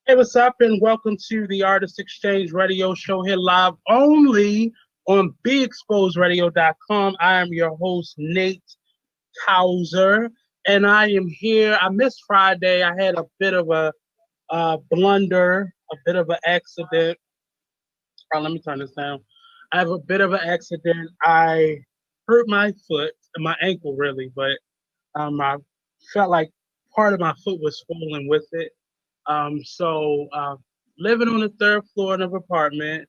Hey, what's up, and welcome to the Artist Exchange Radio Show here live only on BeExposedRadio.com. I am your host, Nate Couser, and I am here. I missed Friday. I had a bit of a blunder, a bit of an accident. Oh, let me turn this down. I have a bit of an accident. I hurt my foot, my ankle really, but I felt like part of my foot was swollen with it. So living on the third floor of an apartment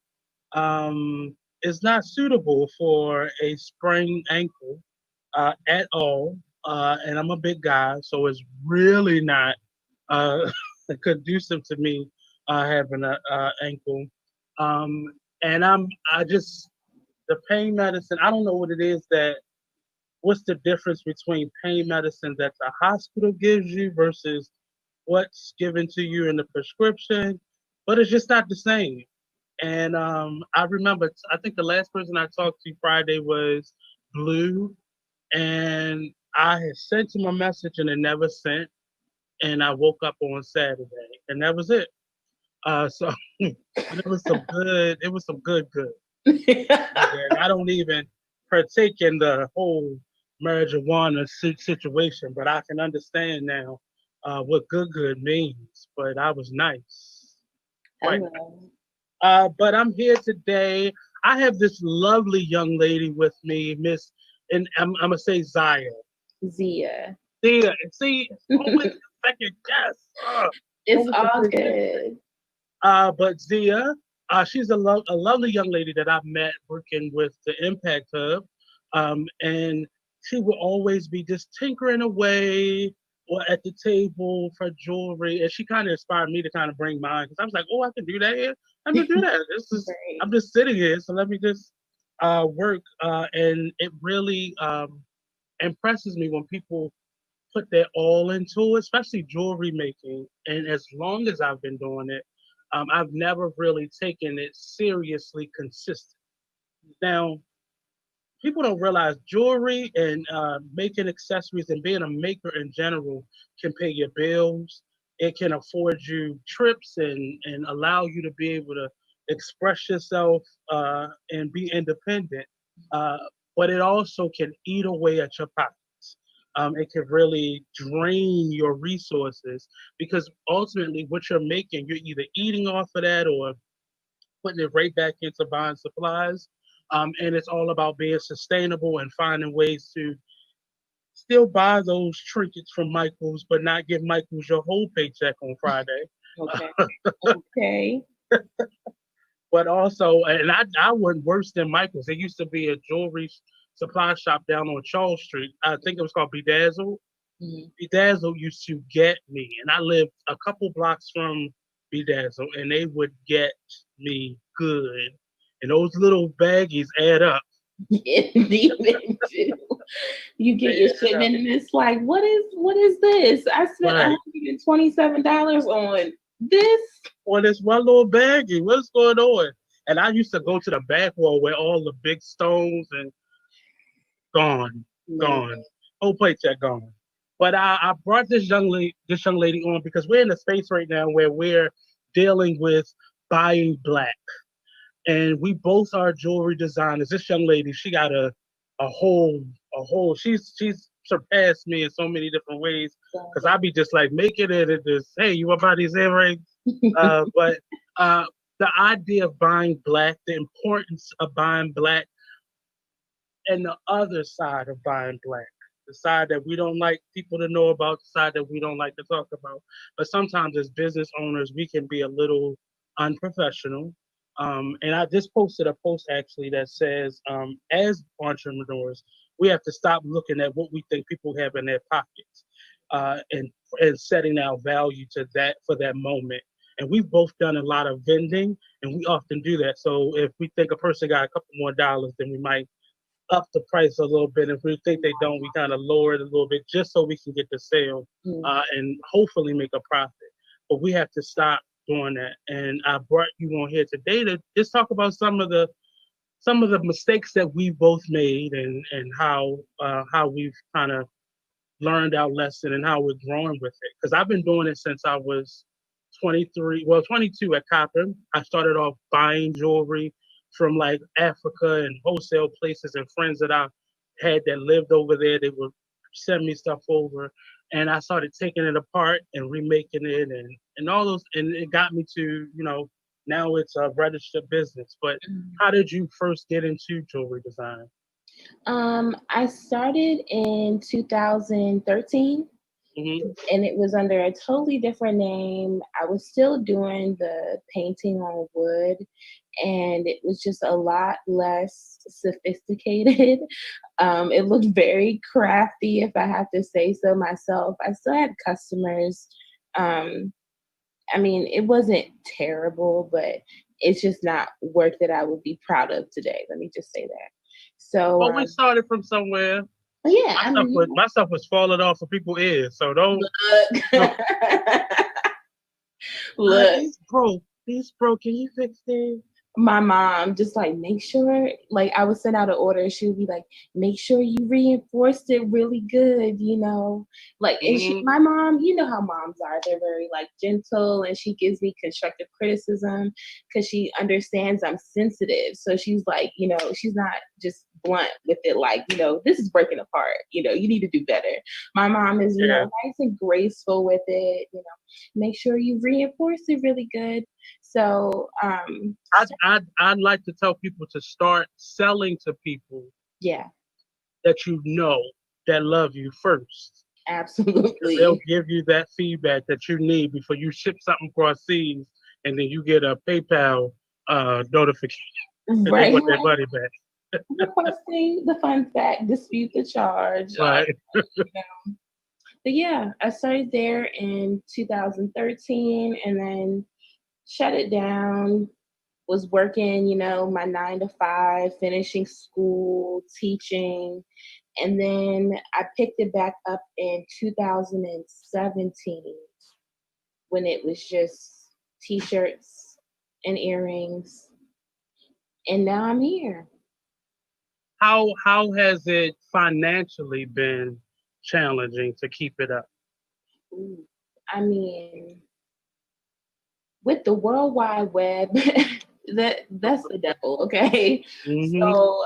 is not suitable for a sprained ankle at all. And I'm a big guy, so it's really not uh, conducive to me having a ankle. Um, and I just the pain medicine. I don't know what it is that. What's the difference between pain medicine that the hospital gives you versus what's given to you in the prescription, but it's just not the same. And I remember, I think the last person I talked to Friday was Blue, and I had sent him a message and it never sent. And I woke up on Saturday, and that was it. So but it was some good. And I don't even partake in the whole marijuana situation, but I can understand now what good means. But I was nice, quite nice. Hello. But I'm here today. I have this lovely young lady with me, Miss, and I'm gonna say Zia. Zia. Zia, and see, it's always a second guess. It's Always a all first guess. good. But Zia, she's a lovely young lady that I've met working with the Impact Hub. And she will always be just tinkering away or at the table for jewelry. And she kind of inspired me to kind of bring mine because I was like, oh, I can do that here. Let me do that. Right. I'm just sitting here, so let me just work. And it really impresses me when people put their all into it, especially jewelry making. And as long as I've been doing it, I've never really taken it seriously consistent. Now, people don't realize jewelry and making accessories and being a maker in general can pay your bills. It can afford you trips and allow you to be able to express yourself and be independent. Uh, but it also can eat away at your pockets. It can really drain your resources because ultimately what you're making, you're either eating off of that or putting it right back into buying supplies. And it's all about being sustainable and finding ways to still buy those trinkets from Michael's, but not give Michael's your whole paycheck on Friday. Okay. Okay. But also, and I went worse than Michael's. There used to be a jewelry supply shop down on Charles Street. I think it was called Bedazzle. Mhm. Bedazzle used to get me, and I lived a couple blocks from Bedazzle, and they would get me good. And those little baggies add up. Indeed, they do. You They get your add up. shipment and it's like, what is this? I spent Right. $127 on this. Well, this one little baggie. What's going on? And I used to go to the back wall where all the big stones and gone, Man. gone. Whole paycheck gone. But I brought this young lady on because we're in a space right now where we're dealing with buying black. And we both are jewelry designers. This young lady, she got a whole she's surpassed me in so many different ways. Cause I be just like making it at this, hey, you want to buy these earrings? But uh the idea of buying black, the importance of buying black, and the other side of buying black. The side that we don't like people to know about, the side that we don't like to talk about. But sometimes as business owners, we can be a little unprofessional. And I just posted a post actually that says, as entrepreneurs, we have to stop looking at what we think people have in their pockets and setting our value to that for that moment. And we've both done a lot of vending, and we often do that. So if we think a person got a couple more dollars, then we might up the price a little bit. If we think they don't, we kind of lower it a little bit just so we can get the sale Mhm. and hopefully make a profit. But we have to stop doing that. And I brought you on here today to just talk about some of the mistakes that we both made and how we've kind of learned our lesson and how we're growing with it. Because I've been doing it since I was 23, 22 at Copper. I started off buying jewelry from like Africa and wholesale places, and friends that I had that lived over there, they would send me stuff over. And I started taking it apart and remaking it and all those, and it got me to, now it's a registered business. But how did you first get into jewelry design? I started in 2013 Hmm. and it was under a totally different name. I was still doing the painting on wood and it was just a lot less sophisticated. It looked very crafty, if I have to say so myself. I still had customers. Um, I mean, it wasn't terrible, but it's just not work that I would be proud of today. Let me just say that. So, Well, we started from somewhere. yeah, My I stuff mean, was my stuff was falling off of people's ears. So don't. look, look, These broke. Can you fix this? my mom just like make sure, like I would send out an order, she would be like, make sure you reinforced it really good, like, and Hmm. my mom, you know how moms are, they're very like gentle and she gives me constructive criticism because she understands I'm sensitive, so she's like, she's not just blunt with it, like, this is breaking apart, you need to do better. My mom is, Yeah. nice and graceful with it, make sure you reinforce it really good. So, I'd like to tell people to start selling to people yeah, that that love you first. They'll absolutely. give you that feedback that you need before you ship something across seas, and then you get a PayPal notification that they Right. want their money back. Requesting the funds back, dispute the charge. Right. You know. But yeah, I started there in 2013 and then shut it down. Was working, my 9 to 5, finishing school, teaching. And then I picked it back up in 2017 when it was just t shirts and earrings. And now I'm here. How has it financially been challenging to keep it up? Ooh, I mean, with the World Wide Web, that's the devil, okay? Hmm. So,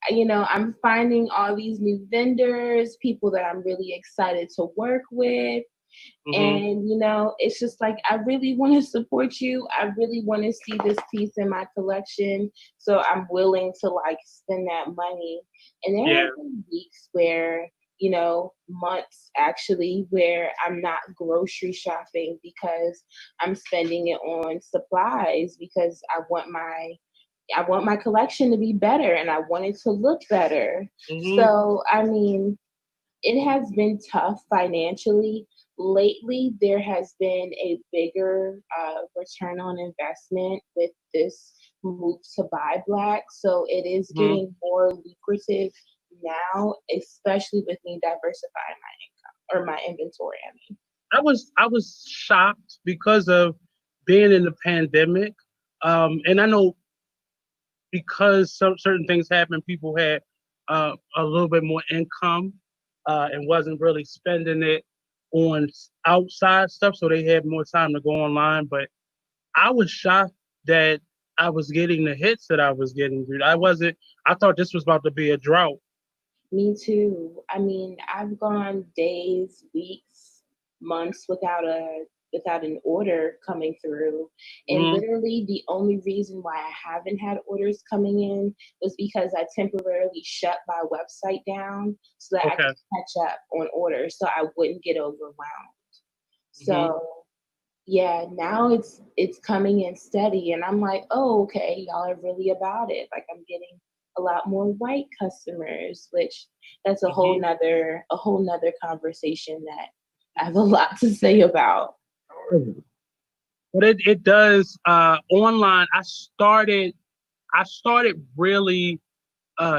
I'm finding all these new vendors, people that I'm really excited to work with. Hmm. And, it's just like, I really want to support you. I really want to see this piece in my collection. So I'm willing to like spend that money. And there Yeah. have been weeks where, months actually, where I'm not grocery shopping because I'm spending it on supplies because I want my collection to be better and I want it to look better. Hmm. So, I mean, it has been tough financially. Lately, there has been a bigger return on investment with this move to buy black. So it is Hmm. getting more lucrative now, especially with me diversifying my income or my inventory. I mean, I was shocked because of being in the pandemic. And I know because some certain things happened, people had a little bit more income and wasn't really spending it on outside stuff, so they had more time to go online. But I was shocked that I was getting the hits that I was getting, dude. I wasn't. I thought this was about to be a drought. me too. I mean, I've gone days, weeks, months without an order coming through. And Hmm. literally the only reason why I haven't had orders coming in was because I temporarily shut my website down so that I Okay. could catch up on orders so I wouldn't get overwhelmed. Hmm. So yeah, now it's coming in steady and I'm like, oh, okay, y'all are really about it. Like I'm getting a lot more white customers, which that's Hmm. a whole nother conversation that I have a lot to say about. But it does online. I started really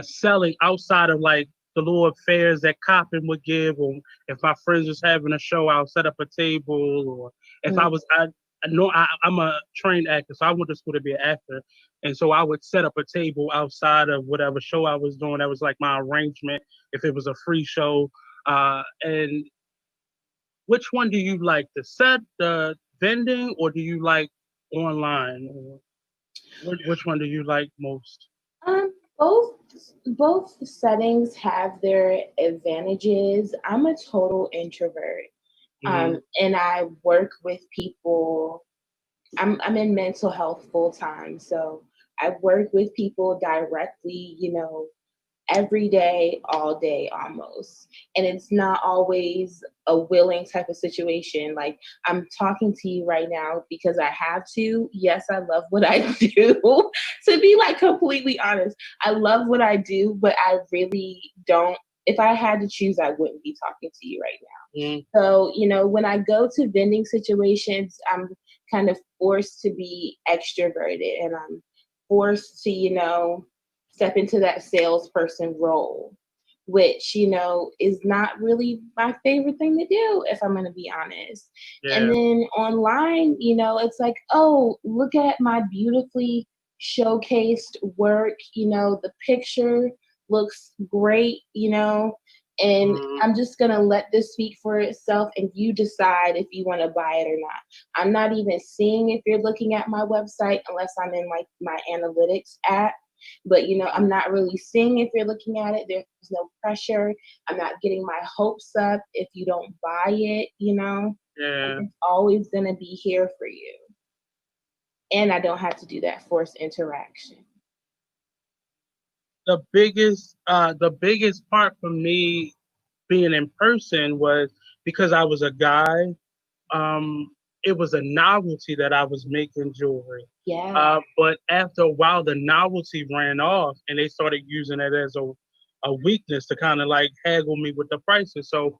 selling outside of like the little affairs that Coppin would give, or if my friends was having a show, I'll set up a table, or if Mm, I know I'm a trained actor, so I went to school to be an actor, and so I would set up a table outside of whatever show I was doing. That was like my arrangement if it was a free show. And which one do you like, the set, vending or do you like online? Or which one do you like most? Um, both both settings have their advantages. I'm a total introvert. Hmm. And I work with people. I'm in mental health full time, so I work with people directly, every day, all day almost. And it's not always a willing type of situation. Like I'm talking to you right now because I have to. Yes, I love what I do. To be like completely honest, I love what I do, but I really don't. If I had to choose, I wouldn't be talking to you right Hmm. now. So, when I go to vending situations, I'm kind of forced to be extroverted and I'm forced to, step into that salesperson role, which, is not really my favorite thing to do, if I'm going to be honest. And Yeah. then online, it's like, oh, look at my beautifully showcased work. The picture looks great, and Hmm. I'm just going to let this speak for itself and you decide if you want to buy it or not. I'm not even seeing if you're looking at my website unless I'm in like my analytics app. But I'm not really seeing if you're looking at it. There's no pressure. I'm not getting my hopes up if you don't buy it. And Yeah. it's always gonna be here for you. And I don't have to do that forced interaction. The biggest part for me being in person was because I was a guy. Um, it was a novelty that I was making jewelry. Yeah. But after a while, the novelty ran off, and they started using it as a weakness to kind of like haggle me with the prices. So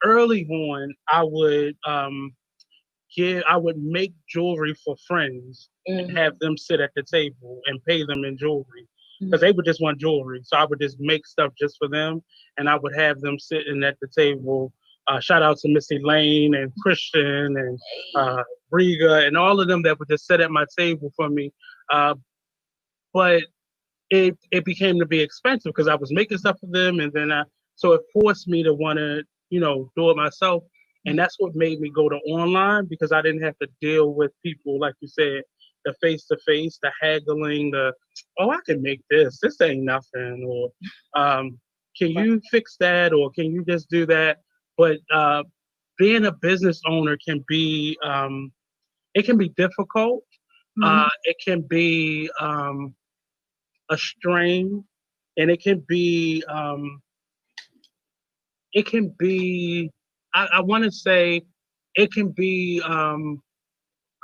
early on, I would make jewelry for friends and have Hmm. them sit at the table and pay them in jewelry because Hmm. they would just want jewelry. So I would just make stuff just for them, and I would have them sitting at the table. Shout out to Missy Lane and Christian and uh, Riga and all of them that would just sit at my table for me. Uh, but it became to be expensive because I was making stuff for them, and then so it forced me to want to do it myself, and that's what made me go to online because I didn't have to deal with people like you said, the face to face, the haggling, the oh I can make this, this ain't nothing, or can you fix that, or can you just do that? But being a business owner can be it can be difficult. Hmm. It can be a strain, and it can be I want to say it can be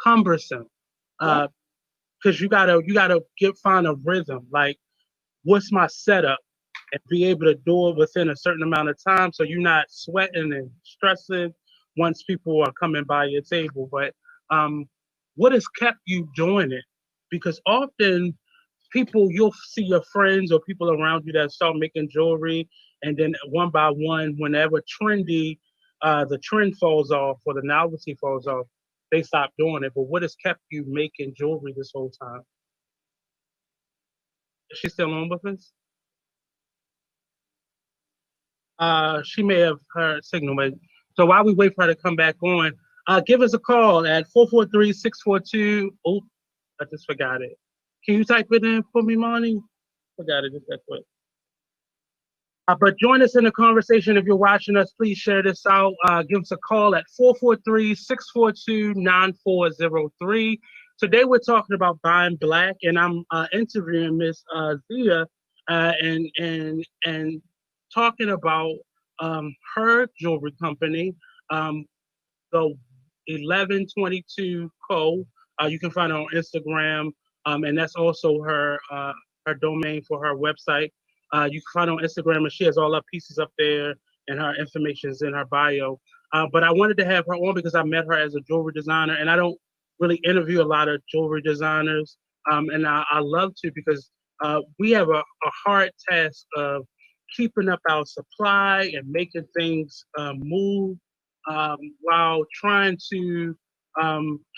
cumbersome Yeah. because you gotta get find a rhythm like what's my setup and be able to do it within a certain amount of time so you're not sweating and stressing once people are coming by your table. But um, what has kept you doing it? Because often people you'll see your friends or people around you that start making jewelry, and then one by one, whenever the trend falls off or the novelty falls off, they stop doing it. But what has kept you making jewelry this whole time? Is she still on with us? She may have her signal, but so while we wait for her to come back on, give us a call at 443-642. Oh, I just forgot it. Can you type it in for me, Monty? Forgot it just that quick. But join us in the conversation. If you're watching us, please share this out. Give us a call at 443-642-9403. Today we're talking about buying black, and I'm interviewing Miss Zia and talking about her jewelry company, um, the 1122 Co. You can find her on Instagram, and that's also her domain for her website. You can find her on Instagram, and she has all her pieces up there, and her information is in her bio. But I wanted to have her on because I met her as a jewelry designer, and I don't really interview a lot of jewelry designers, and I love to because we have a hard task of keeping up our supply and making things move while trying to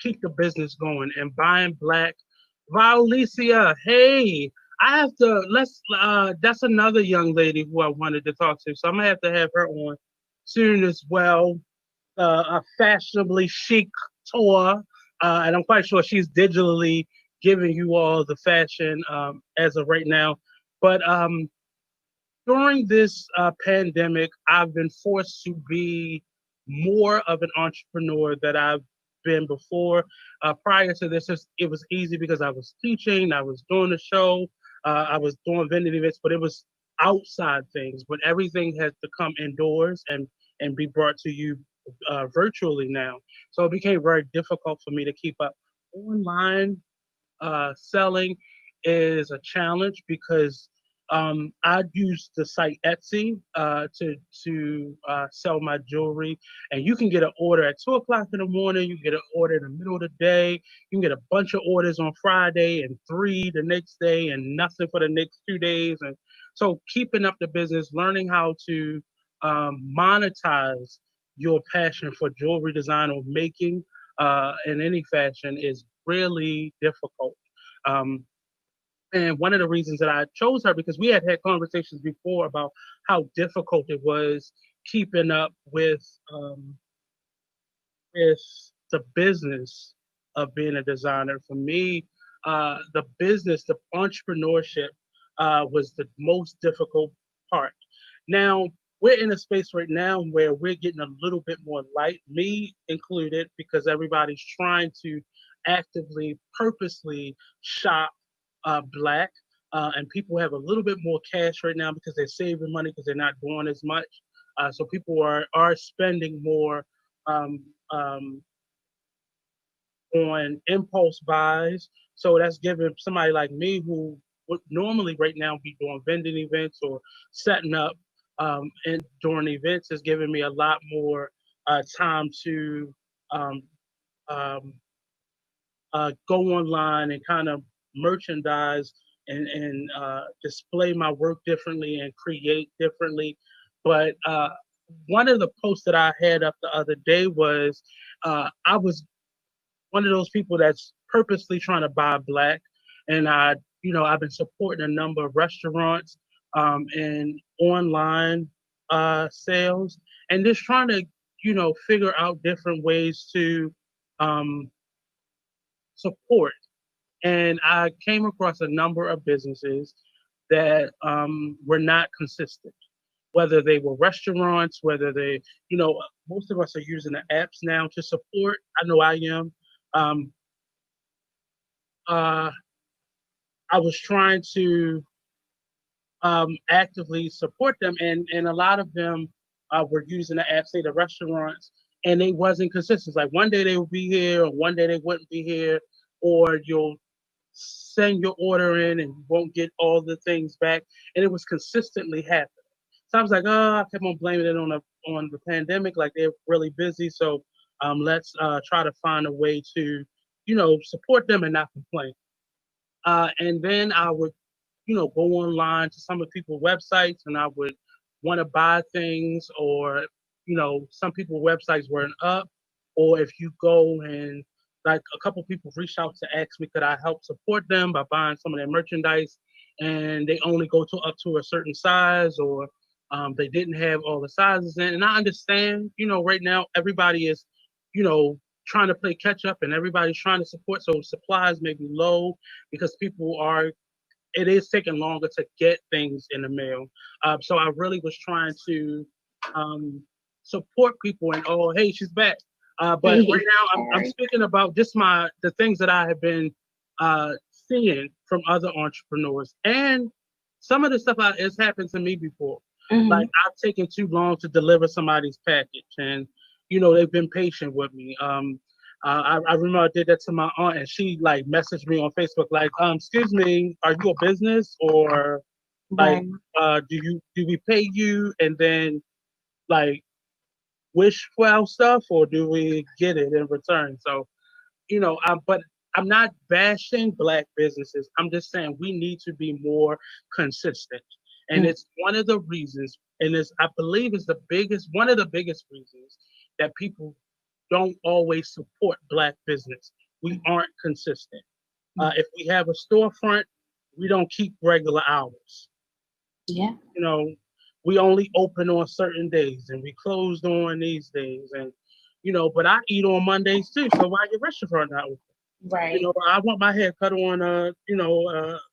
keep the business going and buying black. Valicia, hey, I have to that's another young lady who I wanted to talk to. So I'm gonna have to have her on soon as well. A fashionably chic tour, and I'm quite sure she's digitally giving you all the fashion as of right now. But during this pandemic, I've been forced to be more of an entrepreneur that I've been before. Prior to this, it was easy because I was teaching, I was doing the show, I was doing vending events, but it was outside things. But everything has to come indoors and be brought to you virtually now. So it became very difficult for me to keep up. Online selling is a challenge because I use the site Etsy to sell my jewelry, and you can get an order at 2 o'clock in the morning. You can get an order in the middle of the day. You can get a bunch of orders on Friday and three the next day, and nothing for the next 2 days. And so, keeping up the business, learning how to monetize your passion for jewelry design or making in any fashion is really difficult. Um, and one of the reasons that I chose her because we had conversations before about how difficult it was keeping up with the business of being a designer. For me, the business, the entrepreneurship, was the most difficult part. Now we're in a space right now where we're getting a little bit more light, me included, because everybody's trying to actively, purposely shop black. And people have a little bit more cash right now because they're saving money because they're not doing as much. So people are spending more um, um, on impulse buys. So that's giving somebody like me who would normally right now be doing vending events or setting up and during events is giving me a lot more time to um, um, go online and kind of merchandise and display my work differently and create differently. But one of the posts that I had up the other day was I was one of those people that's purposely trying to buy black, and I've been supporting a number of restaurants and online sales, and just trying to figure out different ways to um, support. And I came across a number of businesses that were not consistent, whether they were restaurants, whether most of us are using the apps now to support. I know I am. Um, uh, I was trying to actively support them, and a lot of them were using the app, say the restaurants, and they wasn't consistent. Like one day they would be here, or one day they wouldn't be here, or you'll send your order in and you won't get all the things back, and it was consistently happening. So I was like, oh, I kept on blaming it on the pandemic, like they're really busy, so let's try to find a way to, support them and not complain. And then I would go online to some of people's websites and I would want to buy things or, some people's websites weren't up. Or if you go and like a couple people reached out to ask me, could I help support them by buying some of their merchandise? And they only go to up to a certain size or they didn't have all the sizes in. And I understand, right now everybody is, trying to play catch up and everybody's trying to support. So supplies may be low because people are it is taking longer to get things in the mail. So I really was trying to um, support people and oh, hey, she's back. But right now, I'm Sorry. speaking about just the things that I have been seeing from other entrepreneurs, and some of the stuff has happened to me before. Like Mhm. I've taken too long to deliver somebody's package, and they've been patient with me. I remember I did that to my aunt, and she like messaged me on Facebook like, "Excuse me, are you a business or like, Right. do we pay you and then like wish for our stuff, or do we get it in return?" So but I'm not bashing black businesses. I'm just saying we need to be more consistent, and Mm. it's one of the reasons, and it's I believe is the biggest one of the biggest reasons that people don't always support black business. We aren't consistent. Mm. If we have a storefront, we don't keep regular hours. Yeah. You know, we only open on certain days and we closed on these days. And, but I eat on Mondays too. So why get restaurant hours? Right. I want my hair cut on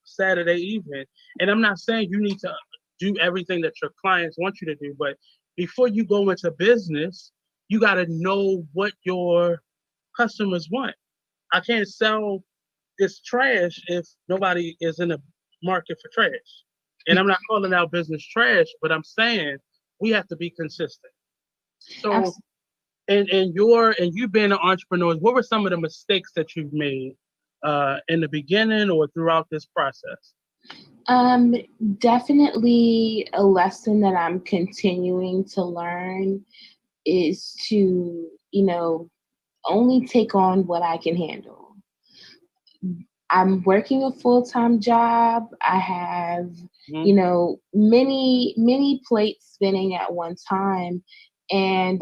Saturday evening. And I'm not saying you need to do everything that your clients want you to do, but before you go into business, you got to know what your customers want. I can't sell this trash if nobody is in the market for trash. And I'm not calling out business trash, but I'm saying we have to be consistent. So, Abs- and you being an entrepreneur, what were some of the mistakes that you've made in the beginning or throughout this process? Um, Definitely a lesson that I'm continuing to learn is to, only take on what I can handle. I'm working a full-time job. I have, Mhm. many plates spinning at one time. And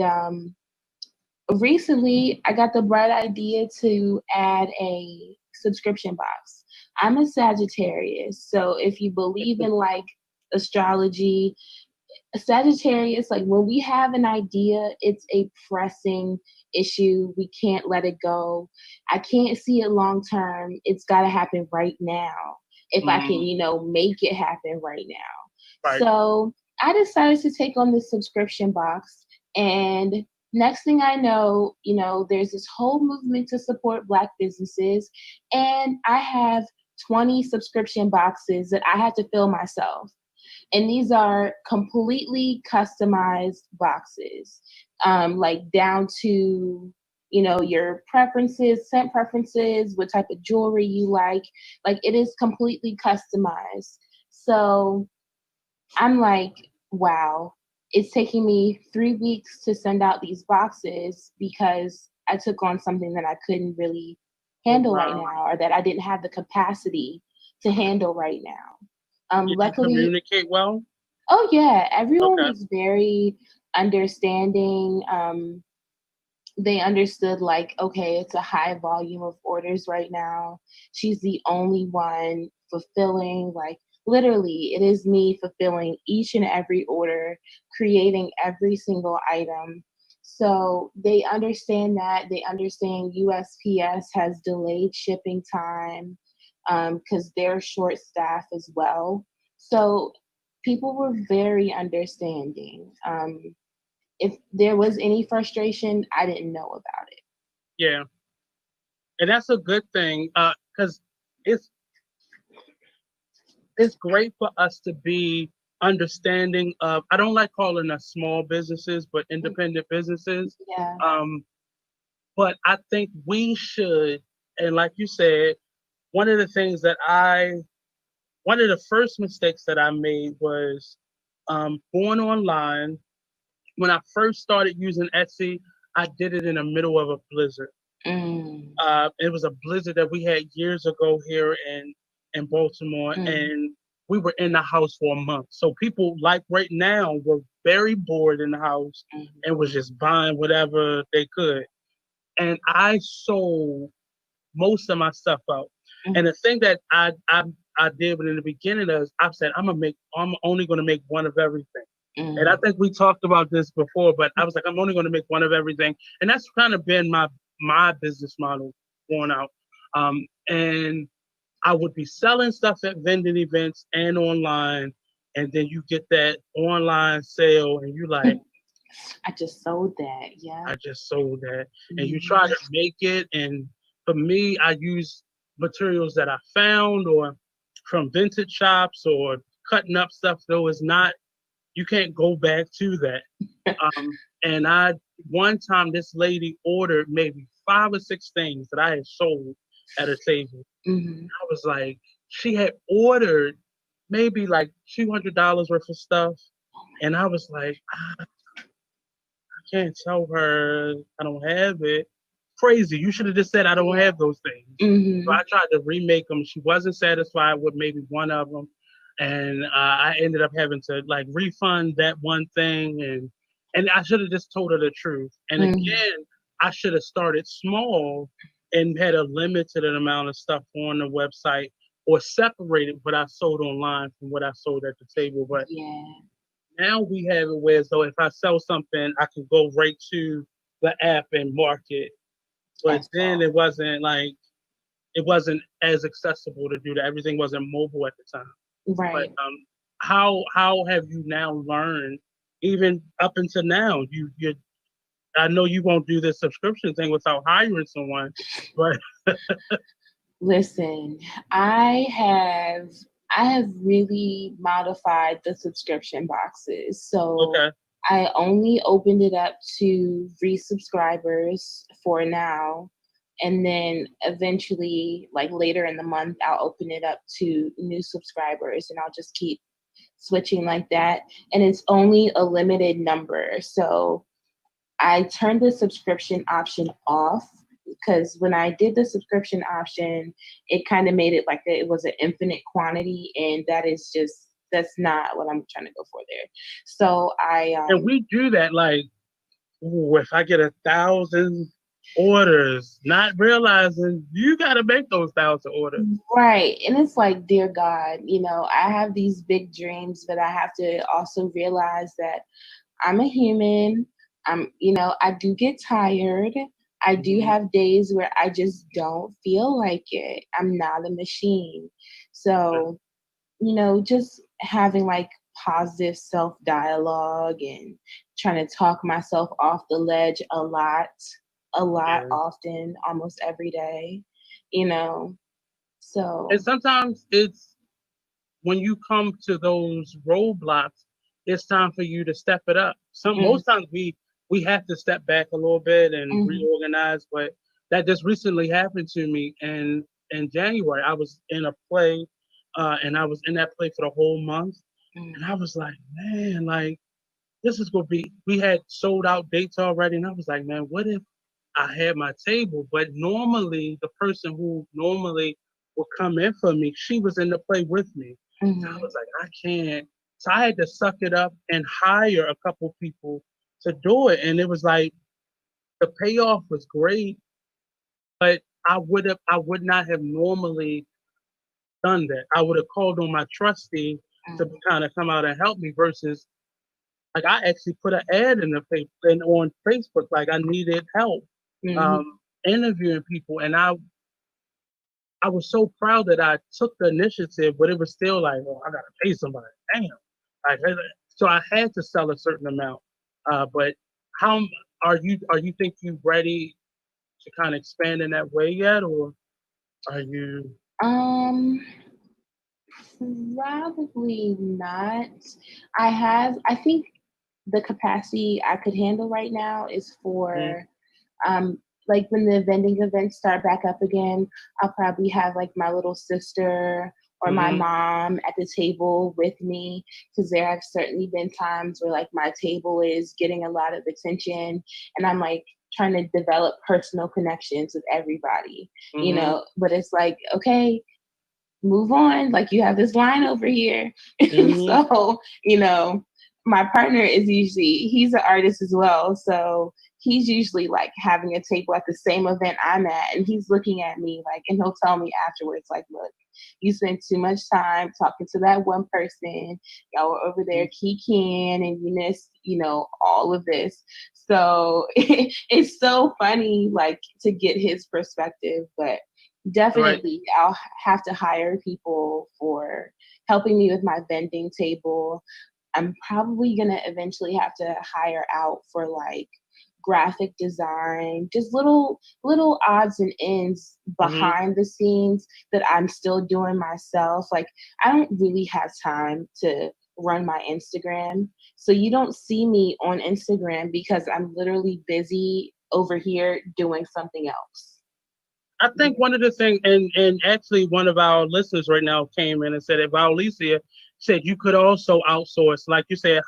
recently I got the bright idea to add a subscription box. I'm a Sagittarius, so if you believe in like astrology, Sagittarius, like when we have an idea, it's a pressing issue. We can't let it go. I can't see it long term. It's got to happen right now. If I can, Mm, make it happen right now. right. So I decided to take on this subscription box. And next thing I know, there's this whole movement to support Black businesses. And I have 20 subscription boxes that I had to fill myself, and these are completely customized boxes, like down to your preferences, scent preferences, what type of jewelry you like it is completely customized. So I'm like, wow, it's taking me 3 weeks to send out these boxes because I took on something that I couldn't really Oh, handle right wow. now, or that I didn't have the capacity to handle right now. Did they Luckily, communicate well? oh yeah, everyone Okay. was very understanding. They understood like, okay, it's a high volume of orders right now. She's the only one fulfilling, like literally, it is me fulfilling each and every order, creating every single item. So they understand that. They understand USPS has delayed shipping time because they're short staffed as well. So people were very understanding. If there was any frustration, I didn't know about it. Yeah. And that's a good thing because it's it's great for us to be understanding of, I don't like calling us small businesses, but independent businesses. Yeah. Um, but I think we should, and like you said, one of the things that one of the first mistakes that I made was going online. When I first started using Etsy, I did it in the middle of a blizzard. Mm, It was a blizzard that we had years ago here in Baltimore, mm, and we were in the house for a month. So people like right now were very bored in the house mm, and was just buying whatever they could. And I sold most of my stuff out. And mm, the thing that I did in the beginning is I said I'm only gonna make one of everything. And I mm. think we talked about this before, but I was like, I'm only gonna make one of everything. And that's kind of been my business model going out. And I would be selling stuff at vending events and online, and then you get that online sale and you like, I just sold that. Yeah. I just sold that. And you try Mhm. to make it. And for me, I use materials that I found or from vintage shops or cutting up stuff. Though it's not, you can't go back to that. And one time this lady ordered maybe 5 or 6 things that I had sold at a table. Mhm. I was like, she had ordered maybe like $200 worth of stuff. And I was like, can't tell her I don't have it. Crazy. You should have just said I don't Yeah. have those things. So I Mhm. tried to remake them. She wasn't satisfied with maybe one of them, and I ended up having to like refund that one thing, and I should have just told her the truth. And Mhm. again, I should have started small and had a limited amount of stuff on the website or separated what I sold online from what I sold at the table. But Yeah. now we have it where so if I sell something, I can go right to the app and market. But as then well. it wasn't as accessible to do that. Everything wasn't mobile at the time. But Right. how have you now learned, even up until now? You I know you won't do this subscription thing without hiring someone, but Listen, I have I have really modified the subscription boxes. So okay, I only opened it up to resubscribers for now. And then eventually, like later in the month, I'll open it up to new subscribers and I'll just keep switching like that. And it's only a limited number. So I turned the subscription option off because when I did the subscription option, it kind of made it like that it was an infinite quantity, and that's not what I'm trying to go for there. So I and we do that like, ooh, if I get 1,000 orders, not realizing you got to make those 1,000 orders. right, and it's like, dear God, I have these big dreams, but I have to also realize that I'm a human. I do get tired. I do Mhm. have days where I just don't feel like it. I'm not a machine. So, just having like positive self dialogue and trying to talk myself off the ledge a lot Yeah. often, almost every day, you know. And So, sometimes it's when you come to those roadblocks, it's time for you to step it up. mm, Most times we have to step back a little bit and mhm, reorganize, but that just recently happened to me. And in January, I was in a play, and I was in that play for the whole month, and mm, I was like, man, like this is gonna be. We had sold out dates already, and I was like, man, what if I had my table? But normally, the person who normally would come in for me, she was in the play with me. So I mhm, was like, I can't. So I had to suck it up and hire a couple people to do it. And it was like the payoff was great, but I would not have normally done that. I would have called on my trustee to mm, kind of come out and help me versus like I actually put an ad in the paper and on Facebook, like I needed help mhm, um, interviewing people, and I was so proud that I took the initiative, but it was still like, oh, I gotta pay somebody. Damn. Like, so I had to sell a certain amount. But how are you think you ready to kind of expand in that way yet, or are you? um, Probably not. I think the capacity I could handle right now is Mm, for, um, like when the vending events start back up again, I'll probably have like my little sister or my mm-hmm, mom at the table with me because there have certainly been times where like my table is getting a lot of attention and I'm like trying to develop personal connections with everybody, mm-hmm, but it's like, okay, move on. Like you have this line over here. mm-hmm. So, my partner is usually he's an artist as well. So he's usually like having a table at the same event I'm at and he's looking at me like and he'll tell me afterwards, like, look, you spent too much time talking to that one person. Y'all were over there kikiing and you missed, all of this. So it's so funny like to get his perspective, but Right. definitely I'll have to hire people for helping me with my vending table. I'm probably going to eventually have to hire out for like graphic design, just little odds and ends Mm-hmm. behind the scenes that I'm still doing myself. Like I don't really have time to run my Instagram. So you don't see me on Instagram because I'm literally busy over here doing something else. I think one of the things, and actually one of our listeners right now came in and said that Alicia said you could also outsource, like you said,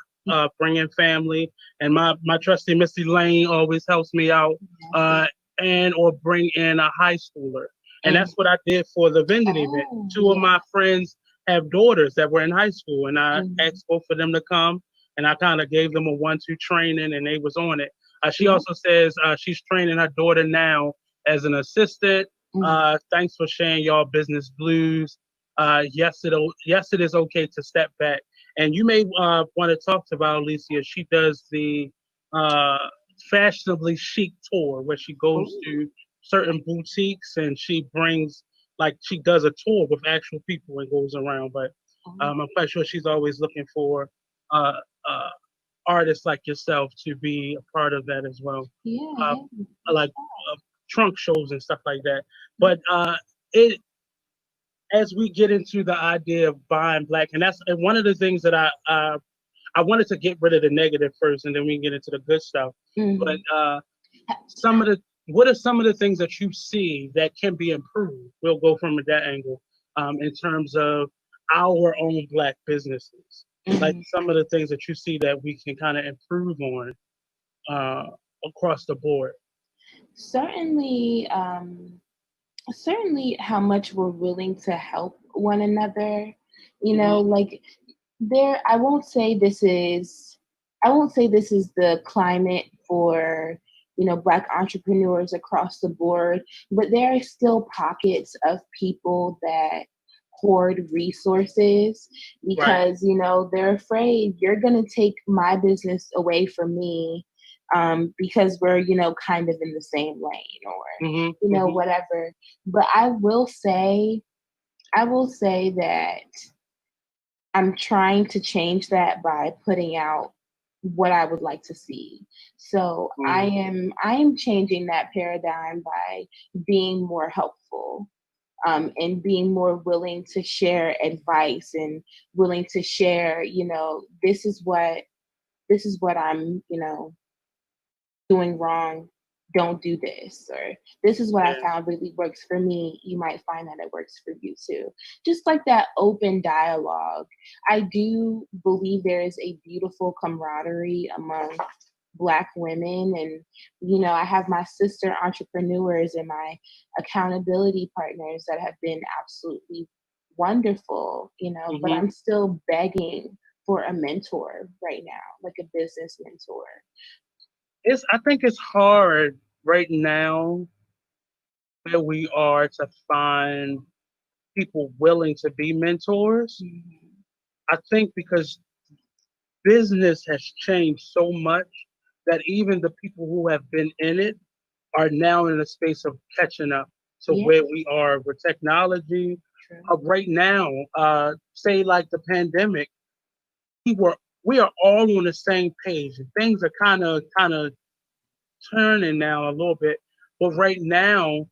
bring in family, and my trusty Missy Lane always helps me out, uh, and or bring in a high schooler, and Mhm. that's what I did for the vending event. Oh, Two of yeah. my friends have daughters that were in high school, and I Mhm. asked both of them to come, and I kind of gave them a 1-2 training, and they was on it. She Yeah. also says she's training her daughter now as an assistant. Mhm. Thanks for sharing y'all business blues. Yes, it is okay to step back. And you may want to talk to Alicia. She does the uh, fashionably chic tour where she goes Ooh. to certain boutiques and she brings like she does a tour with actual people and goes around. But Oh, I'm quite sure she's always looking for uh, uh, artists like yourself to be a part of that as well. Uh, yeah. like trunk shows and stuff like that. But it as we get into the idea of buying black, and that's and one of the things that I wanted to get rid of the negative first, and then we can get into the good stuff. But Mhm. some of the what are some of the things that you see that can be improved? We'll go from that angle in terms of our own black businesses. Like Mhm. some of the things that you see that we can kind of improve on uh, across the board. Certainly, certainly how much we're willing to help one another. You know, Hmm. like there I won't say this is the climate for, black entrepreneurs across the board, but there are still pockets of people that hoard resources Right. because, they're afraid you're going to take my business away from me, because we're, kind of in the same lane, or, Hmm. Hmm. whatever. But I will say that I'm trying to change that by putting out what I would like to see. So Hmm. I am changing that paradigm by being more helpful, and being more willing to share advice and willing to share, this is what I'm, doing wrong. Don't do this, or this is what I Yeah. found really works for me. You might find that it works for you too. Just like that open dialogue. I do believe there is a beautiful camaraderie among Black women. And, I have my sister entrepreneurs and my accountability partners that have been absolutely wonderful, but Hmm. I'm still begging for a mentor right now, like a business mentor. I think it's hard right now where we are to find people willing to be mentors. Mhm. I think because business has changed so much that even the people who have been in it are now in a space of catching up to Yeah, where we are with technology. true. Right now, say like the pandemic, we were we are all on the same page. Things are kind of turning now a little bit, but right now,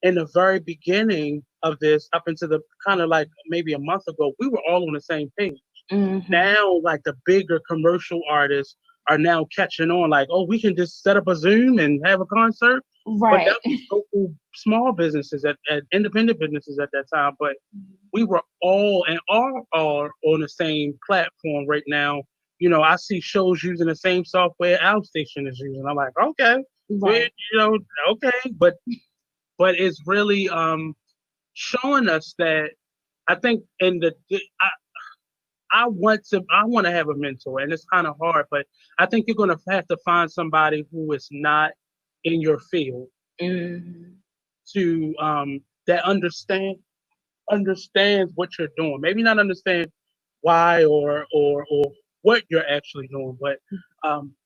in the very beginning of this, up into the kind of like maybe a month ago, we were all on the same page. Mhm. Now like the bigger commercial artists are now catching on like, oh, we can just set up a Zoom and have a concert. But that Right. was local small businesses at independent businesses at that time. But we were all and are on the same platform right now. I see shows using the same software our station is using. I'm like, okay, we, Right. okay, but it's really showing us that I think in the I want to have a mentor, and it's kind of hard, but I think you're gonna have to find somebody who is not in your field Mhm. to that understands what you're doing. Maybe not understand why or what you're actually doing, but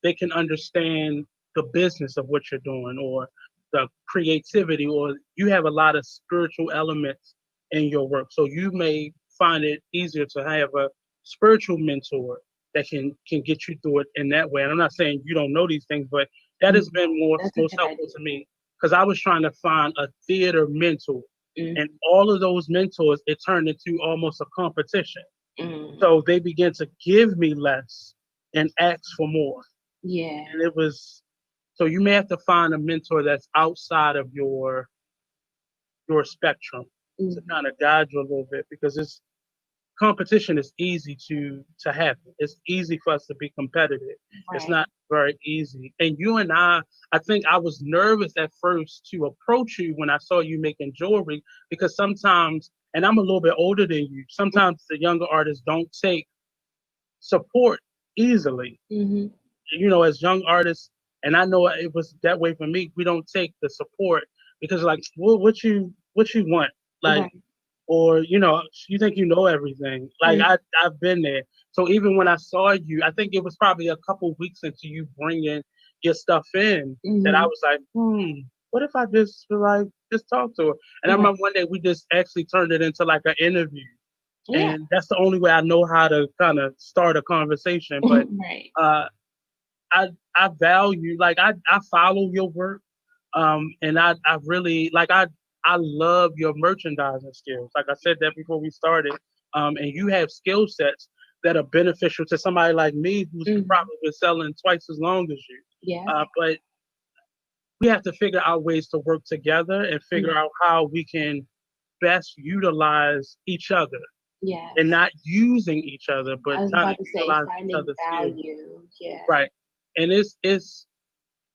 they can understand the business of what you're doing or the creativity, or you have a lot of spiritual elements in your work. So you may find it easier to have a spiritual mentor that can get you through it in that way. And I'm not saying you don't know these things, but that has Mhm. been That's a most good helpful idea. to me because I was trying to find a theater mentor, and Mhm. all of those mentors, it turned into almost a competition. Mhm. So they began to give me less and ask for more. Yeah. And it was so you may have to find a mentor that's outside of your spectrum to kind Mhm. of guide you a little bit because it's competition is easy to happen. It's easy for us to be competitive. It's Right. not very easy. And you and I think I was nervous at first to approach you when I saw you making jewelry because sometimes, and I'm a little bit older than you, sometimes the younger artists don't take support easily. Mhm. As young artists, and I know it was that way for me. We don't take the support because, like, what you want, like, Right. or you think you know everything. Like Mhm. I've been there. So even when I saw you, I think it was probably a couple weeks into you bringing your stuff in, that I Mhm. was like, what if I just like just talk to her? And I Right. remember one day we just actually turned it into like an interview, Yeah. and that's the only way I know how to kind of start a conversation. But Right. uh, I value, like I follow your work, and I really like I love your merchandising skills. Like I said that before we started, and you have skill sets that are beneficial to somebody like me who's Mhm. probably been selling twice as long as you. Yeah. But we have to figure out ways to work together and figure Mhm. out how we can best utilize each other and Yes. not using each other, but I was kind of about to say utilize each finding other's skills. value. Yeah. Right. And it's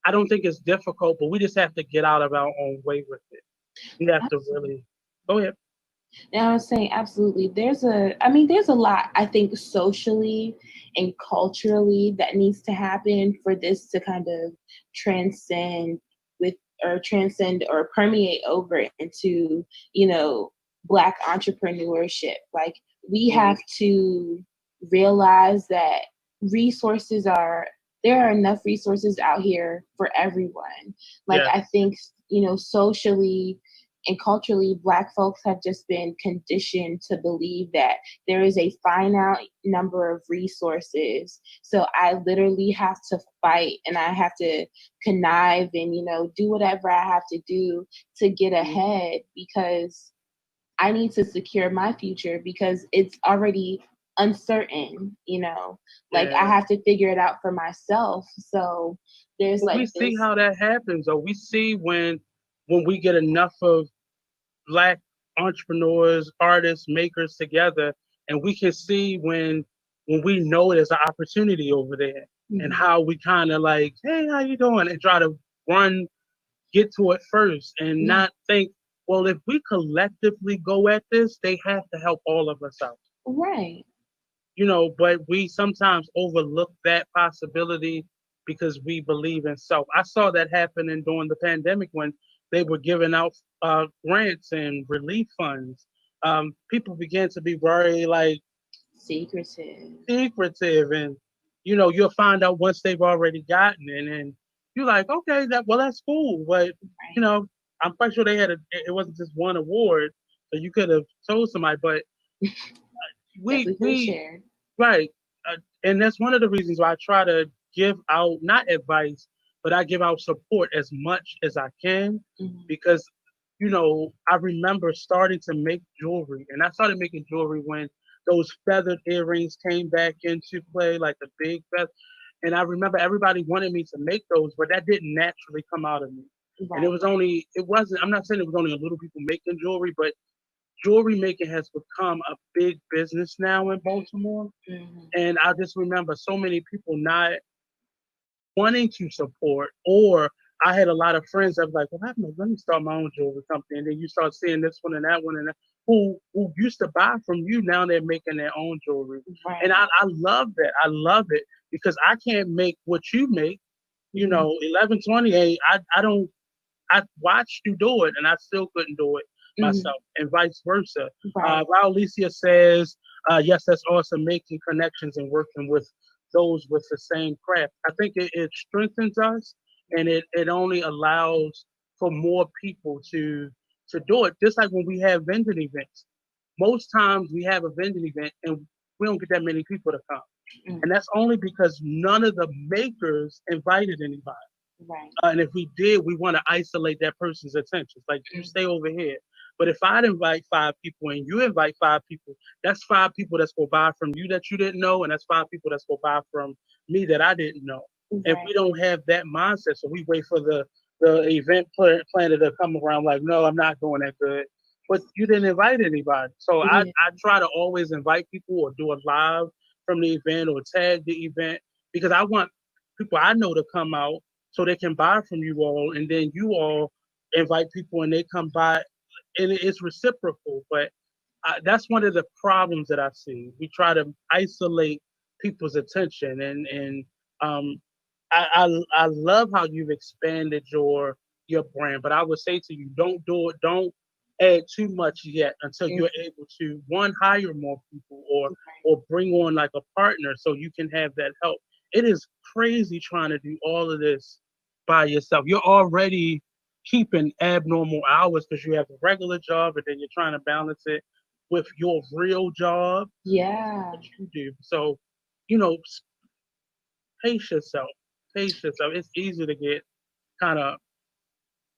I don't think it's difficult, but we just have to get out of our own way with it. We have to Absolutely. really go ahead. And I was saying absolutely. There's a lot I think socially and culturally that needs to happen for this to kind of transcend with or transcend or permeate over into, black entrepreneurship. Like we Mhm. have to realize that resources are there are enough resources out here for everyone. Like Yeah, I think, socially and culturally, Black folks have just been conditioned to believe that there is a finite number of resources. So I literally have to fight and I have to connive and, do whatever I have to do to get mhm, ahead because I need to secure my future because it's already uncertain. Like I yeah. have to figure it out for myself. So there's But we like see this. how that happens, or we see when we get enough of black entrepreneurs, artists, makers together, and we can see when we know there's an opportunity over there, and Mhm. how we kind of like, hey, how you doing, and try to run, get to it first, and Yeah, not think, well, if we collectively go at this, they have to help all of us out. right. But we sometimes overlook that possibility because we believe in self. I saw that happening during the pandemic when they were giving out grants and relief funds. People began to be very like Secretive. secretive, and you'll find out once they've already gotten it, and you're like, okay, that's cool, but you Right. know, I'm quite sure they had it wasn't just one award, so you could have told somebody, but we Definitely could have we shared. right. And that's one of the reasons why I try to give out not advice, but I give out support as much as I can Mhm. because, I remember starting to make jewelry, and I started making jewelry when those feathered earrings came back into play, like the big feather. And I remember everybody wanted me to make those, but that didn't naturally come out of me. And Right. it wasn't, I'm not saying it was only a little people making jewelry, but jewelry making has become a big business now in Baltimore. Mhm. And I just remember so many people not wanting to support, or I had a lot of friends that was like, well, let me start my own jewelry company. And then you start seeing this one and that one and that, who used to buy from you, now they're making their own jewelry. And Right. I love that. I love it because I can't make what you make, Mhm. 1128. I don't, I watched you do it, and I still couldn't do it Mhm. myself, and vice versa. Right. While Alicia says, yes, that's awesome, making connections and working with those with the same craft. I think it strengthens us, and it only allows for more people to do it. Just like when we have vending events, most times we have a vending event and we don't get that many people to come, Mhm. and that's only because none of the makers invited anybody. Right. And if we did, we want to isolate that person's attention. Like, you Mhm. stay over here. But if I'd invite five people and you invite five people, that's five people that's going to buy from you that you didn't know, and that's five people that's going to buy from me that I didn't know. And we Right. don't have that mindset, so we wait for the event planner to come around like, no, I'm not doing that good. But you didn't invite anybody. So I, Yeah. I try to always invite people or do a live from the event or tag the event because I want people I know to come out so they can buy from you all, and then you all invite people and they come by, and it's reciprocal. But that's one of the problems that I see. We try to isolate people's attention, and um, I love how you've expanded your brand, but I would say to you, don't add too much yet until Mhm. you're able to one hire more people or Right. or bring on like a partner so you can have that help. it is crazy trying to do all of this by yourself. You're already keeping abnormal hours because you have a regular job and then you're trying to balance it with your real job, Yeah. what you do. So, you know, pace yourself. Pace yourself. It's easy to get kind of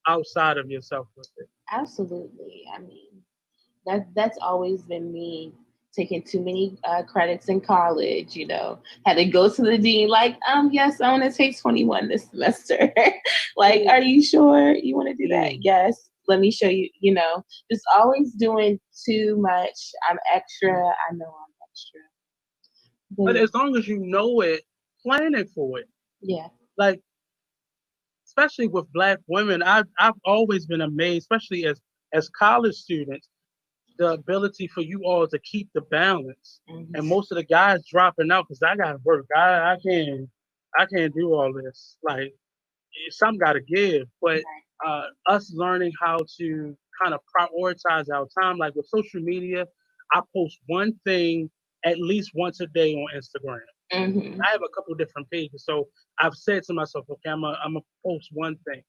outside of yourself with it. Absolutely. I mean, that's always been me, taking too many credits in college. Had to go to the dean like, yes, I want to take 21 this semester. Like, Yeah. are you sure you want to do that? Yeah. Yes, let me show you. Just always doing too much. I'm extra. I know I'm extra. But But as long as you know it, planning for it. yeah. Like, especially with black women, I've always been amazed, especially as college students, the ability for you all to keep the balance. Mhm. And most of the guys dropping out because I gotta work. I can't do all this. Like, some gotta give. But us learning how to kind of prioritize our time, like with social media, I post one thing at least once a day on Instagram. Hmm. I have a couple different pages, so I've said to myself, okay, I'm gonna post one thing,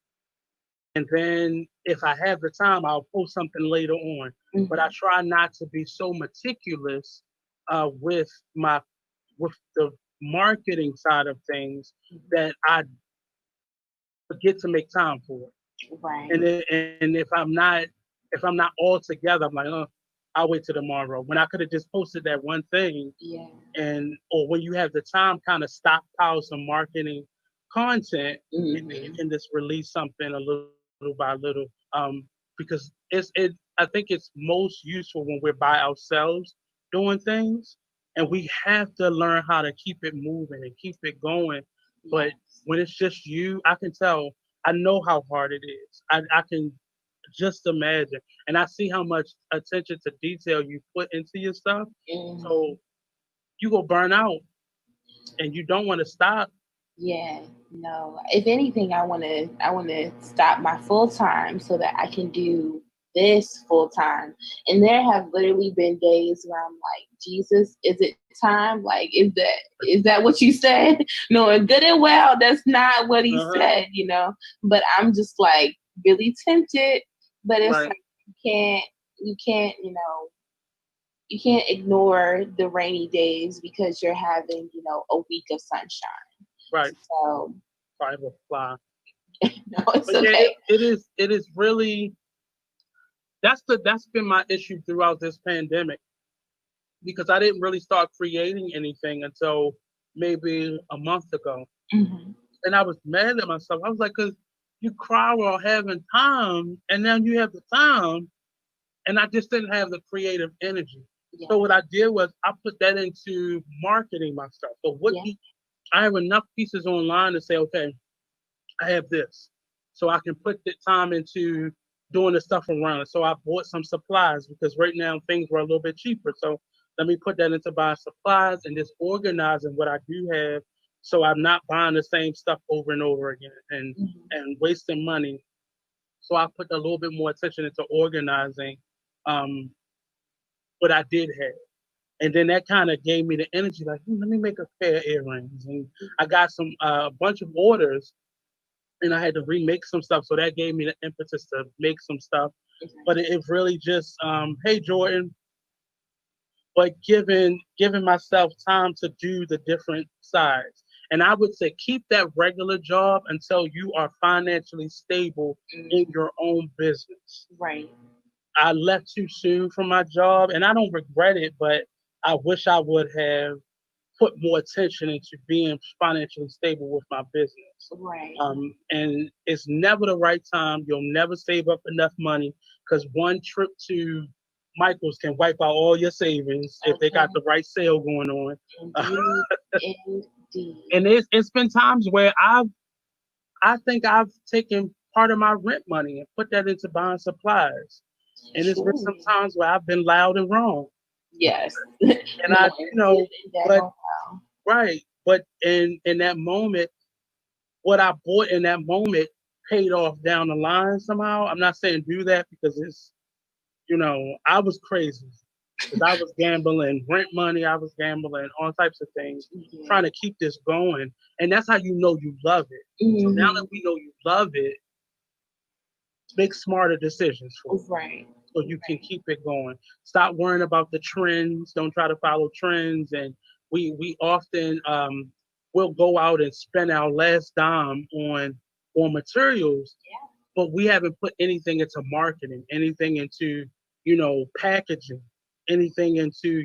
and then if I have the time, I'll post something later on. But I Hmm. try not to be so meticulous with the marketing side of things that I forget to make time for it. Right. And if I'm not all together, I'm like, oh, I'll wait till tomorrow. When I could have just posted that one thing, Yeah. and or when you have the time, kind of stockpile some marketing content, and then you Hmm. can just release something a little by little. Because I think it's most useful when we're by ourselves doing things, and we have to learn how to keep it moving and keep it going. But Yes. when it's just you, I can tell. I know how hard it is. I can just imagine, and I see how much attention to detail you put into your stuff. Hmm. So you go burn out and you don't want to stop. Yeah, no. If anything, I want to stop my full time so that I can do this full time. And there have literally been days where I'm like, Jesus, is it time? Like, is that what you said? Knowing good and well that's not what he Uh-huh. said. But I'm just like really tempted. But it's Right, like you can't ignore the rainy days because you're having, a week of sunshine. right. So Private fly. no, it's But yeah, it, okay. it is it is really that's been my issue throughout this pandemic because I didn't really start creating anything until maybe a month ago. Hmm. And I was mad at myself. I was like, because you cry while having time, and now you have the time, and I just didn't have the creative energy. So Yeah, what I did was I put that into marketing my stuff. So yeah, I have enough pieces online to say, okay, I have this. So I can put the time into doing the stuff around it. So I bought some supplies because right now things were a little bit cheaper. So let me put that into buying supplies and just organizing what I do have so I'm not buying the same stuff over and over again hmm, and wasting money. So I put a little bit more attention into organizing um, what I did have. And then that kind of gave me the energy, like, let me make a pair of earrings. And I got a bunch of orders and I had to remake some stuff. So that gave me the impetus to make some stuff. But it really just, hey Jordan, but giving myself time to do the different sides. And I would say keep that regular job until you are financially stable in hmm, your own business. right. I left too soon from my job, and I don't regret it, but I wish I would have put more attention into being financially stable with my business. Right. And it's never the right time. You'll never save up enough money because one trip to Michael's can wipe out all your savings if they got Okay. the right sale going on. Indeed. Indeed. And it's been times where I think I've taken part of my rent money and put that into buying supplies. And it's been some Truly. times where I've been loud and wrong. Yes. And I, Knowing good and that but know how. right. But in that moment, what I bought in that moment paid off down the line somehow. I'm not saying do that because I was crazy. Because I was gambling rent money, I was gambling all types of things, Yeah. trying to keep this going. And that's how you know you love it. So now that Hmm. we know you love it, make smarter decisions for it Right. so you can keep it going. Stop worrying about the trends. Don't try to follow trends. And we often will go out and spend our last dime on materials, Yeah. but we haven't put anything into marketing, anything into packaging, anything into